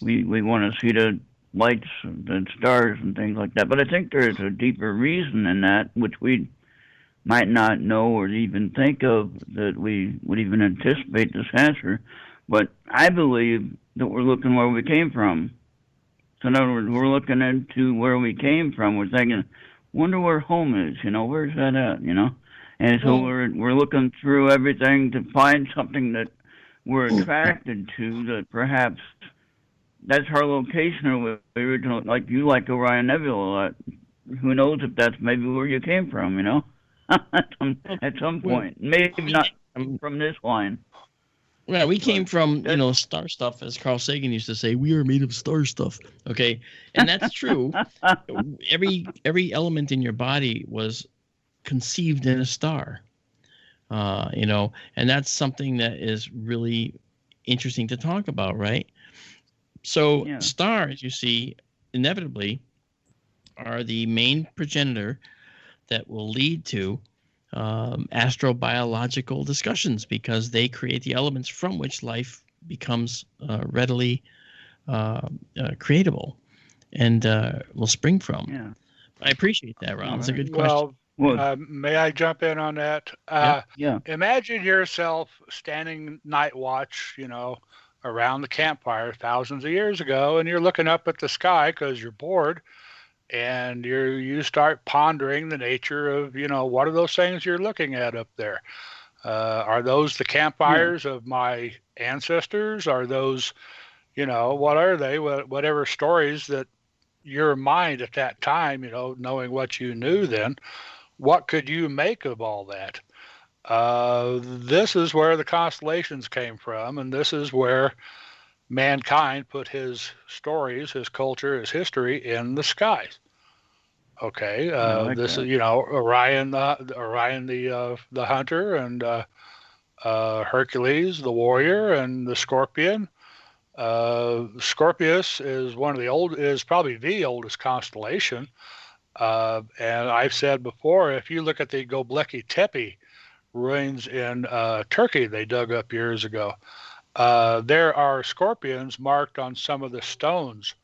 we want to see the lights, the stars and things like that. But I think there's a deeper reason in that, which we might not know or even think of, that we would even anticipate this answer. But I believe that we're looking where we came from. So in other words, we're looking into where we came from. We're thinking, wonder where home is, where's that at, And so we're looking through everything to find something that we're attracted to, that perhaps that's our location of the original, like you like Orion Nebula a lot. Who knows if that's maybe where you came from, you know? At some point. Maybe not from this line. Well, we came from, star stuff, as Carl Sagan used to say. We are made of star stuff. Okay, and that's true. every element in your body was conceived in a star. And that's something that is really interesting to talk about, right? So stars, you see, inevitably are the main progenitor that will lead to astrobiological discussions, because they create the elements from which life becomes readily creatable and will spring from. Yeah. I appreciate that, Ron. It's a good question. Well, may I jump in on that? Yeah. Imagine yourself standing night watch, around the campfire thousands of years ago, and you're looking up at the sky because you're bored, and you start pondering the nature of, what are those things you're looking at up there? Are those the campfires of my ancestors? Are those, what are they? Whatever stories that your mind at that time, knowing what you knew then, what could you make of all that? This is where the constellations came from, and this is where mankind put his stories, his culture, his history in the skies. Okay, this is Orion, the hunter, and Hercules, the warrior, and the Scorpion. Scorpius is probably the oldest constellation. And I've said before, if you look at the Göbekli Tepe ruins in Turkey they dug up years ago, there are scorpions marked on some of the stones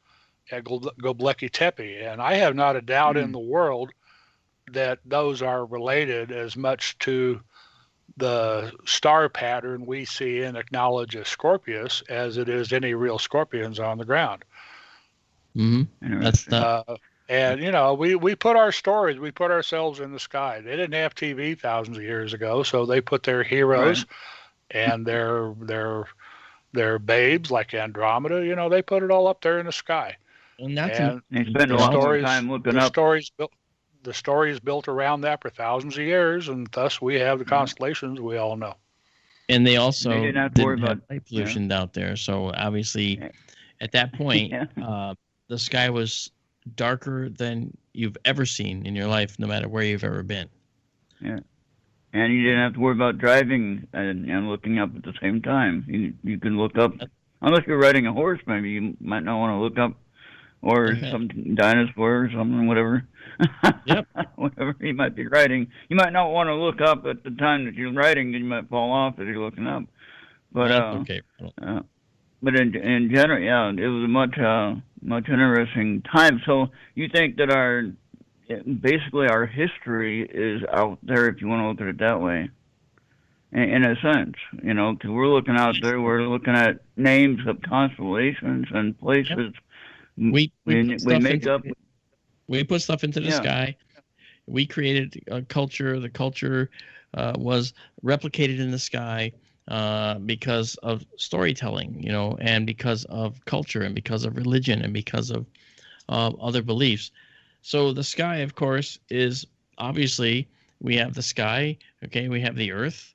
at Göbekli Tepe, and I have not a doubt in the world that those are related as much to the star pattern we see and acknowledge as Scorpius as it is any real scorpions on the ground. Mm-hmm. That's not. And we put our stories, we put ourselves in the sky. They didn't have TV thousands of years ago, so they put their heroes and their babes like Andromeda. They put it all up there in the sky. And that's they spend a lot of time looking up. The story is built around that for thousands of years, and thus we have the constellations we all know. And they also didn't have light pollution out there, so obviously at that point, the sky was darker than you've ever seen in your life, no matter where you've ever been. Yeah. And you didn't have to worry about driving and looking up at the same time. You can look up, unless you're riding a horse, maybe you might not want to look up, or some dinosaur or something, whatever. Yep. Whatever you might be riding. You might not want to look up at the time that you're riding, and you might fall off as you're looking up. But but in general, it was a much interesting time. So you think that basically our history is out there, if you want to look at it that way, in a sense, because we're looking out there, we're looking at names of constellations and places. We put stuff into the Yeah. sky. We created a culture. The culture was replicated in the sky because of storytelling, and because of culture, and because of religion, and because of other beliefs. So the sky, of course, is obviously, we have the sky. Okay, we have the earth.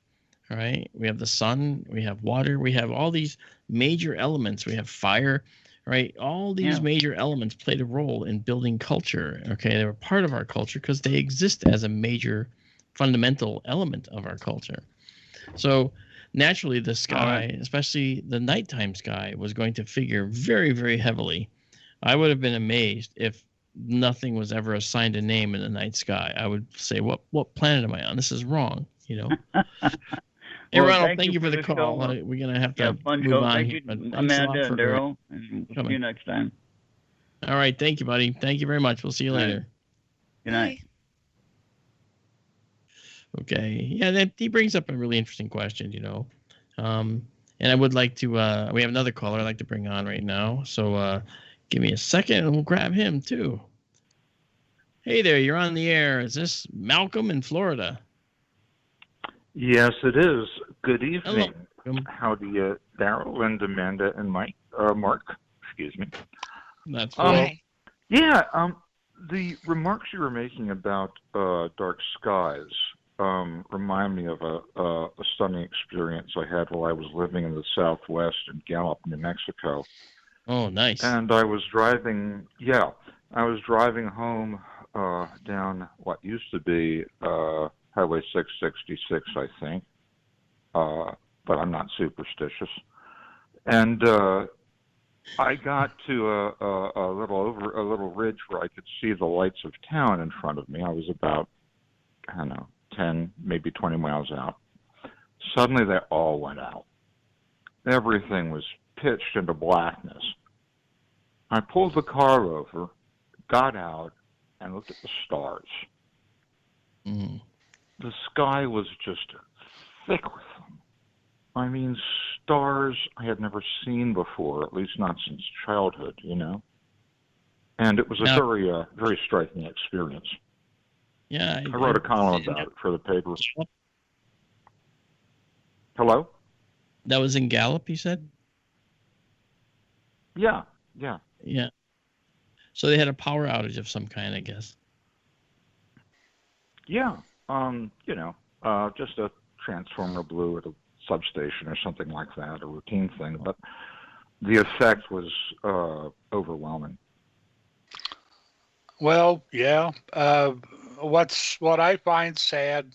All right, we have the sun. We have water. We have all these major elements. We have fire. Right, all these major elements played a role in building culture. Okay, they were part of our culture because they exist as a major, fundamental element of our culture. So naturally, the sky, especially the nighttime sky, was going to figure very, very heavily. I would have been amazed if nothing was ever assigned a name in the night sky. I would say, "What planet am I on? This is wrong." Hey, Ronald, thank you for the call. We're going to have to move on. Thank you, Amanda and Daryl. And we'll see you next time. All right. Thank you, buddy. Thank you very much. We'll see you later. Good night. Okay. Yeah, he brings up a really interesting question, and I would like to, we have another caller I'd like to bring on right now. So give me a second and we'll grab him too. Hey there, you're on the air. Is this Malcolm in Florida? Yes, it is. Good evening. Hello. How do you, Daryl and Amanda and Mike, Mark? Excuse me. That's Hi. Yeah, the remarks you were making about dark skies remind me of a stunning experience I had while I was living in the Southwest in Gallup, New Mexico. Oh, nice. And I was driving home down what used to be Highway 666, I think, but I'm not superstitious. And I got to a little ridge where I could see the lights of town in front of me. I was about, 10, maybe 20 miles out. Suddenly they all went out. Everything was pitched into blackness. I pulled the car over, got out, and looked at the stars. Mm. The sky was just thick with them. I mean, stars I had never seen before, at least not since childhood, And it was a very striking experience. Yeah. I wrote a column about it for the paper. Hello? That was in Gallup, you said? Yeah. Yeah. So they had a power outage of some kind, I guess. Yeah. Just a transformer blew at a substation or something like that, a routine thing. But the effect was overwhelming. Well, yeah. What I find sad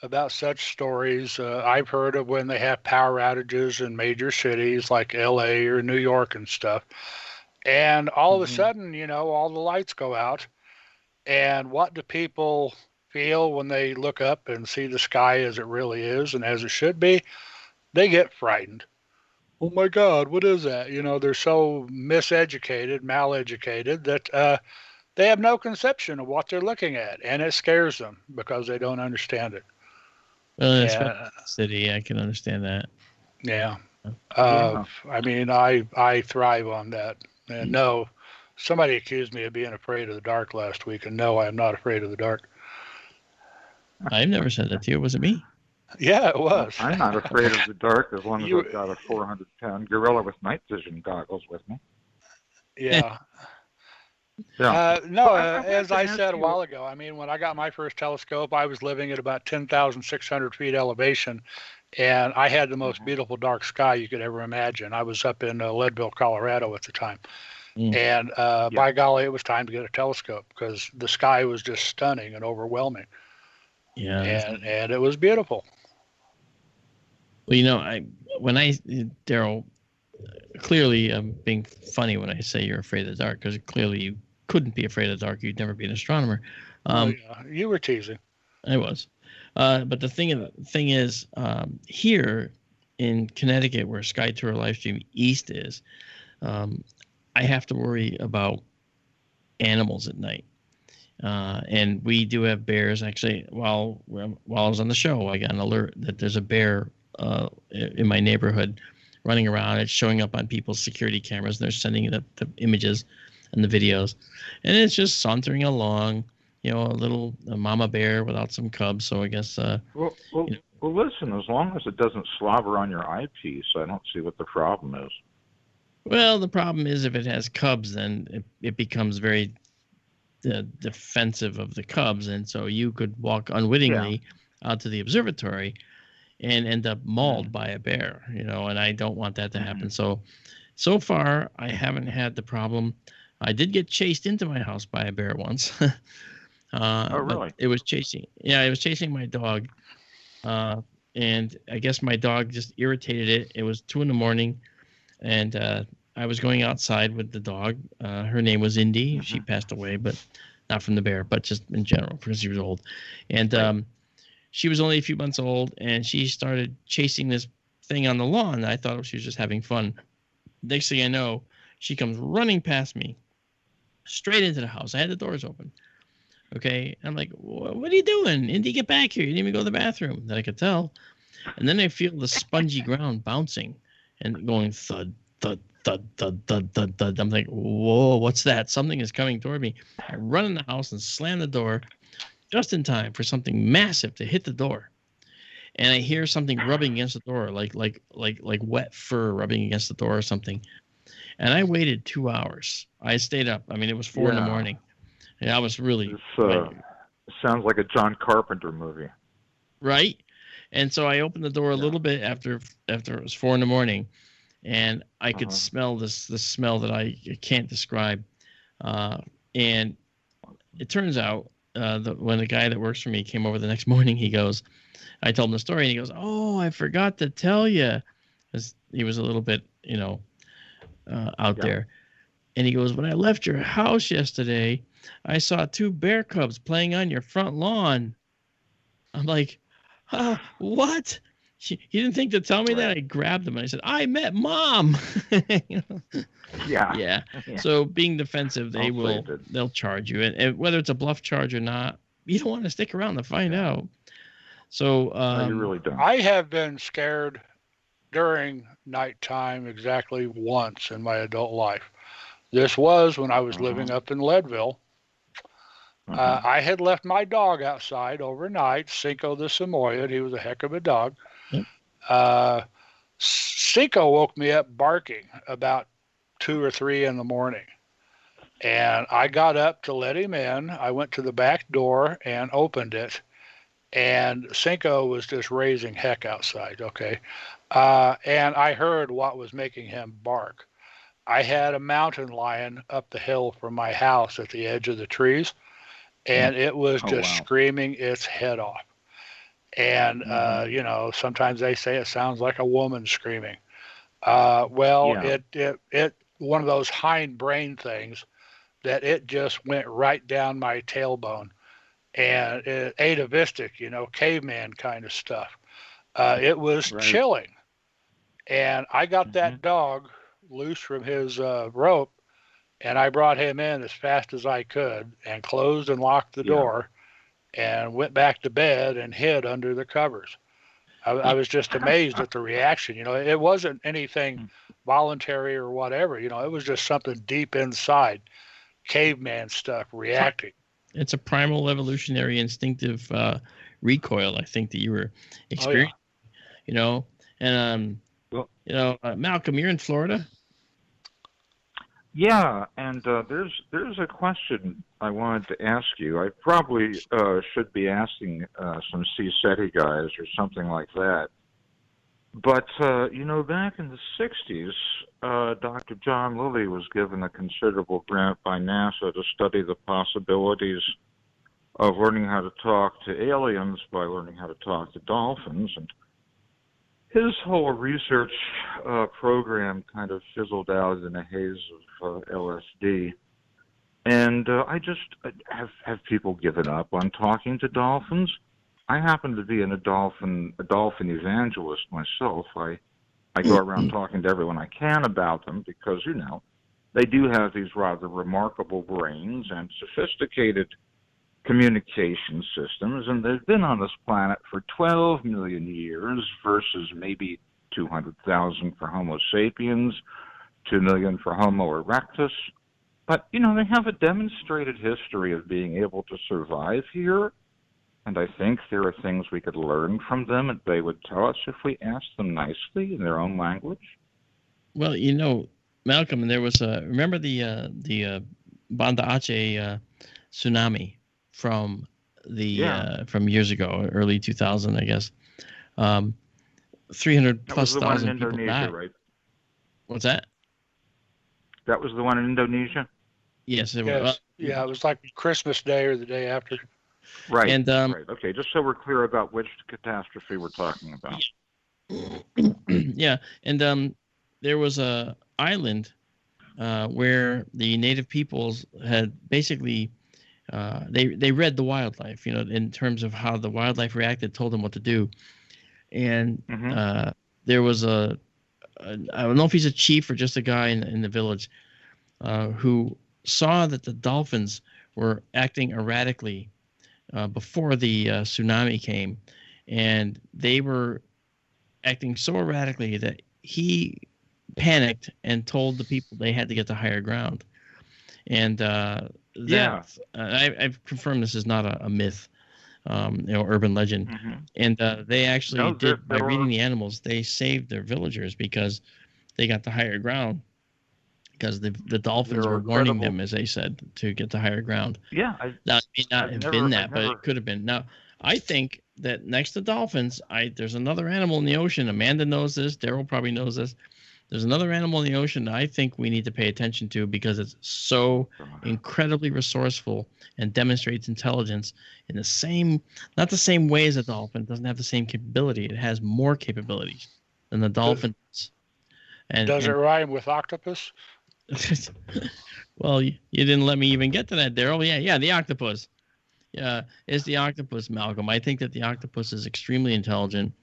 about such stories, I've heard of when they have power outages in major cities like LA or New York and stuff. And all of a sudden, all the lights go out. And what do people feel when they look up and see the sky as it really is and as it should be? They get frightened. Oh my God, what is that? They're so miseducated, maleducated that they have no conception of what they're looking at, and it scares them because they don't understand it. Well, especially city, I can understand that. Yeah. I mean, I thrive on that. And no, somebody accused me of being afraid of the dark last week, and no, I am not afraid of the dark. I've never said that to you. Was it me? Yeah, it was. I'm not afraid of the dark as long as I've got a 400-pound gorilla with night vision goggles with me. Yeah. As I said a while ago, I mean, when I got my first telescope, I was living at about 10,600 feet elevation, and I had the most beautiful dark sky you could ever imagine. I was up in Leadville, Colorado at the time. And by golly, it was time to get a telescope because the sky was just stunning and overwhelming. Yeah. And it was beautiful. Well, Daryl, clearly I'm being funny when I say you're afraid of the dark, because clearly you couldn't be afraid of the dark. You'd never be an astronomer. You were teasing. I was. But the thing is, here in Connecticut, where Sky Tour Livestream East is, I have to worry about animals at night. And we do have bears. Actually, while I was on the show, I got an alert that there's a bear in my neighborhood running around. It's showing up on people's security cameras. And they're sending the images and the videos. And it's just sauntering along, a little mama bear without some cubs. So I guess... Well, listen, as long as it doesn't slobber on your eyepiece, I don't see what the problem is. Well, the problem is if it has cubs, then it becomes very defensive of the cubs. And so you could walk unwittingly out to the observatory and end up mauled by a bear, and I don't want that to happen. So far, I haven't had the problem. I did get chased into my house by a bear once. Oh, really? It was chasing my dog. And I guess my dog just irritated it. It was 2 a.m. and I was going outside with the dog. Her name was Indy. She passed away, but not from the bear, but just in general because she was old. And she was only a few months old, and she started chasing this thing on the lawn. I thought she was just having fun. Next thing I know, she comes running past me, straight into the house. I had the doors open. Okay, and I'm like, what are you doing? Indy, get back here. You didn't even go to the bathroom. That I could tell. And then I feel the spongy ground bouncing and going thud, thud, thud, thud, thud, thud, thud. I'm like, whoa, what's that? Something is coming toward me. I run in the house and slam the door just in time for something massive to hit the door. and I hear something rubbing against the door, like wet fur rubbing against the door or something. And I waited 2 hours. I stayed up. I mean, it was 4 in the morning. Yeah, I was really sounds like a John Carpenter movie. Right. And so I opened the door a little bit after it was 4 in the morning, and I could smell this smell that I can't describe. And it turns out when the guy that works for me came over the next morning, I told him the story, and he goes, "Oh, I forgot to tell you," because he was a little bit, out there. And he goes, "When I left your house yesterday, I saw 2 bear cubs playing on your front lawn." I'm like, what? He didn't think to tell me that. I grabbed him and I said, "I met Mom." Yeah. So being defensive, they'll charge you, and whether it's a bluff charge or not, you don't want to stick around to find out. So you really don't. I have been scared during nighttime exactly once in my adult life. This was when I was living up in Leadville. I had left my dog outside overnight, Cinco the Samoyed. He was a heck of a dog. Cinco woke me up barking about 2 or 3 in the morning. And I got up to let him in. I went to the back door and opened it. And Cinco was just raising heck outside, okay? And I heard what was making him bark. I had a mountain lion up the hill from my house at the edge of the trees, and it was just screaming its head off. And, sometimes they say it sounds like a woman screaming. It one of those hind brain things that it just went right down my tailbone. And atavistic, caveman kind of stuff. It was chilling. And I got that dog loose from his rope, and I brought him in as fast as I could and closed and locked the door and went back to bed and hid under the covers. I was just amazed at the reaction. It wasn't anything voluntary or whatever. It was just something deep inside, caveman stuff reacting. It's a primal evolutionary instinctive recoil, I think, that you were experiencing. Malcolm, you're in Florida. Yeah, and there's a question I wanted to ask you. I probably should be asking some CSETI guys or something like that. But, back in the 60s, Dr. John Lilly was given a considerable grant by NASA to study the possibilities of learning how to talk to aliens by learning how to talk to dolphins. And his whole research program kind of fizzled out in a haze of LSD. And I just have people given up on talking to dolphins. I happen to be a dolphin evangelist myself. I go around talking to everyone I can about them because, they do have these rather remarkable brains and sophisticated communication systems, and they've been on this planet for 12 million years versus maybe 200,000 for Homo sapiens, 2 million for Homo erectus. But, they have a demonstrated history of being able to survive here. And I think there are things we could learn from them that they would tell us if we asked them nicely in their own language. Well, Malcolm, there was remember the Banda Aceh tsunami from from years ago, early 2000, I guess. 300 plus thousand people died. Right? What's that? That was the one in Indonesia? Yes, it was. Yeah, it was like Christmas Day or the day after. Right. And right. Okay, just so we're clear about which catastrophe we're talking about. Yeah, and there was a island where the native peoples had basically they read the wildlife, in terms of how the wildlife reacted, told them what to do, and there was I don't know if he's a chief or just a guy in the village who saw that the dolphins were acting erratically before the tsunami came, and they were acting so erratically that he panicked and told the people they had to get to higher ground. And I've confirmed this is not a myth, urban legend. Mm-hmm. And they actually No, did, by there reading were- the animals, they saved their villagers because they got the higher ground. Because the dolphins There were are warning credible- them, as they said, to get to higher ground. Yeah, Now, it may not I've have never- been that, I've but never- it could have been. Now, I think that next to dolphins, there's another animal in the ocean. Amanda knows this. Daryl probably knows this. There's another animal in the ocean that I think we need to pay attention to because it's so incredibly resourceful and demonstrates intelligence in the same, not the same way as a dolphin. It doesn't have the same capability. It has more capabilities than the dolphin does. Does it rhyme with octopus? Well, you didn't let me even get to that, Daryl. Yeah, the octopus. Yeah, it's the octopus, Malcolm. I think that the octopus is extremely intelligent.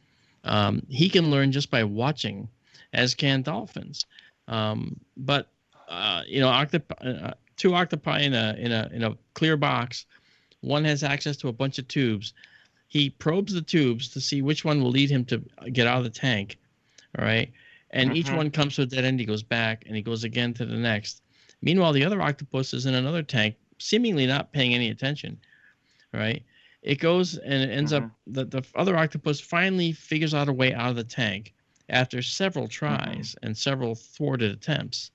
He can learn just by watching, as can dolphins. But two octopi in a clear box. One has access to a bunch of tubes. He probes the tubes to see which one will lead him to get out of the tank. All right. And each one comes to a dead end. He goes back and he goes again to the next. Meanwhile, the other octopus is in another tank, seemingly not paying any attention. Right. It goes and it ends up the other octopus finally figures out a way out of the tank after several tries and several thwarted attempts.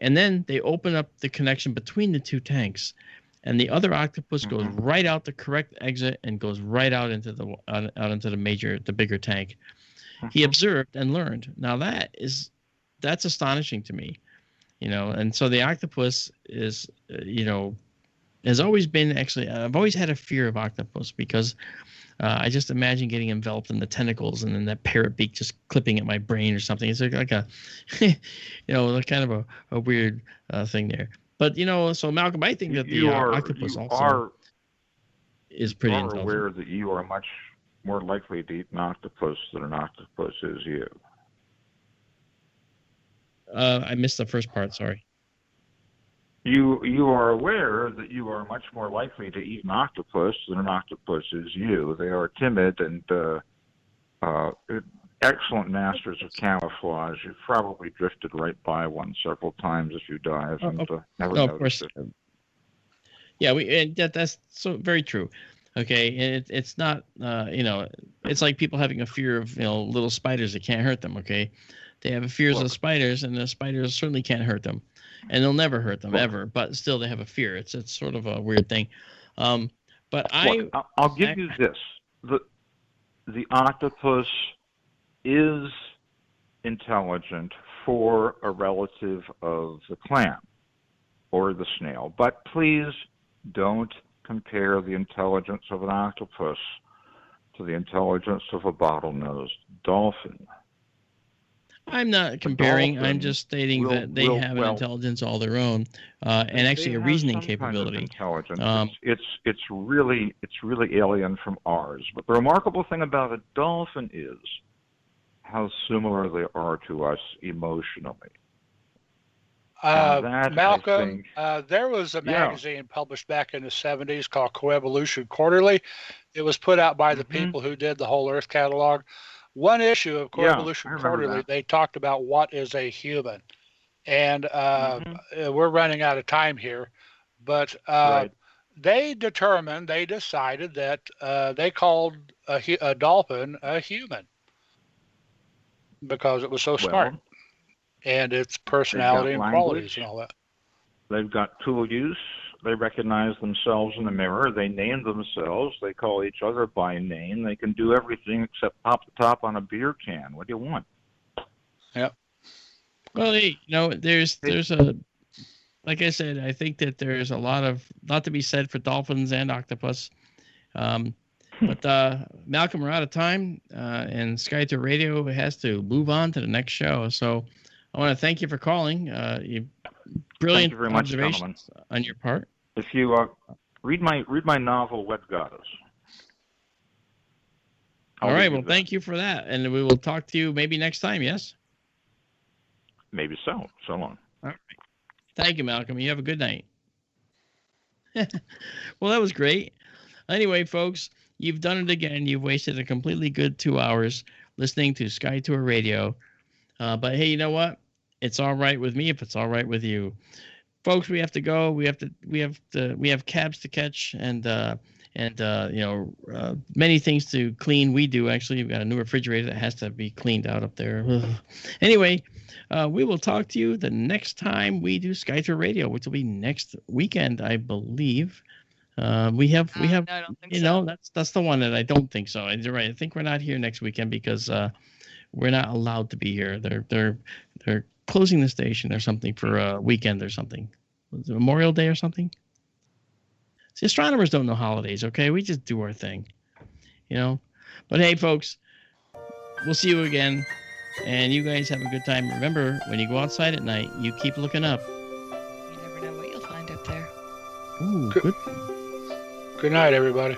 And then they open up the connection between the two tanks. And the other octopus goes right out the correct exit and goes right out into the bigger tank. He observed and learned. Now that's astonishing to me, And so the octopus is, has always been I've always had a fear of octopus because I just imagine getting enveloped in the tentacles and then that parrot beak just clipping at my brain or something. It's like a, kind of a weird thing there. But so Malcolm, I think that the octopus also is pretty intelligent. You are aware that you are much more likely to eat an octopus than an octopus is you. I missed the first part. Sorry. You are aware that you are much more likely to eat an octopus than an octopus is you. They are timid and excellent masters of camouflage. You've probably drifted right by one several times if you dive and never noticed it. Yeah, that's so very true. Okay, and it's not it's like people having a fear of little spiders that can't hurt them. Okay, they have a fear of spiders, and the spiders certainly can't hurt them, and they'll never hurt them ever. But still, they have a fear. It's sort of a weird thing. But I'll give you this: the octopus is intelligent for a relative of the clam or the snail, but please don't compare the intelligence of an octopus to the intelligence of a bottlenose dolphin. I'm not comparing. I'm just stating that they have an intelligence all their own, and actually a reasoning capability. Kind of intelligence. It's really alien from ours. But the remarkable thing about a dolphin is how similar they are to us emotionally. Malcolm, there was a magazine published back in the 70s called Coevolution Quarterly. It was put out by the people who did the Whole Earth catalog. One issue of Coevolution Quarterly, they talked about what is a human. And we're running out of time here. But they decided that they called a dolphin a human because it was so smart. And its personality and qualities and all that. They've got tool use. They recognize themselves in the mirror. They name themselves. They call each other by name. They can do everything except pop the top on a beer can. What do you want? Yep. Well, there's a, like I said, I think that there's a lot to be said for dolphins and octopus. But Malcolm, we're out of time, and Skytour Radio has to move on to the next show. So I want to thank you for calling. Brilliant observations on your part. If you read my novel, Wet Goddess. All right. Well, thank you for that, and we will talk to you maybe next time. Yes. Maybe so. So long. All right. Thank you, Malcolm. You have a good night. Well, that was great. Anyway, folks, you've done it again. You've wasted a completely good 2 hours listening to Skytour Radio. But hey, you know what? It's all right with me if it's all right with you. Folks, we have to go. We have cabs to catch, and and many things to clean. We do actually. We've got a new refrigerator that has to be cleaned out up there. Anyway, we will talk to you the next time we do SkyTour Radio, which will be next weekend, I believe. We have. No, I don't think so. That's the one that I don't think so. You're right. I think we're not here next weekend because we're not allowed to be here. They're closing the station or something for a weekend or something. Was it Memorial Day or something? See, astronomers don't know holidays. Okay, we just do our thing, But hey, folks, we'll see you again, and you guys have a good time. Remember, when you go outside at night, you keep looking up. You never know what you'll find up there. Ooh, good. Good night, everybody.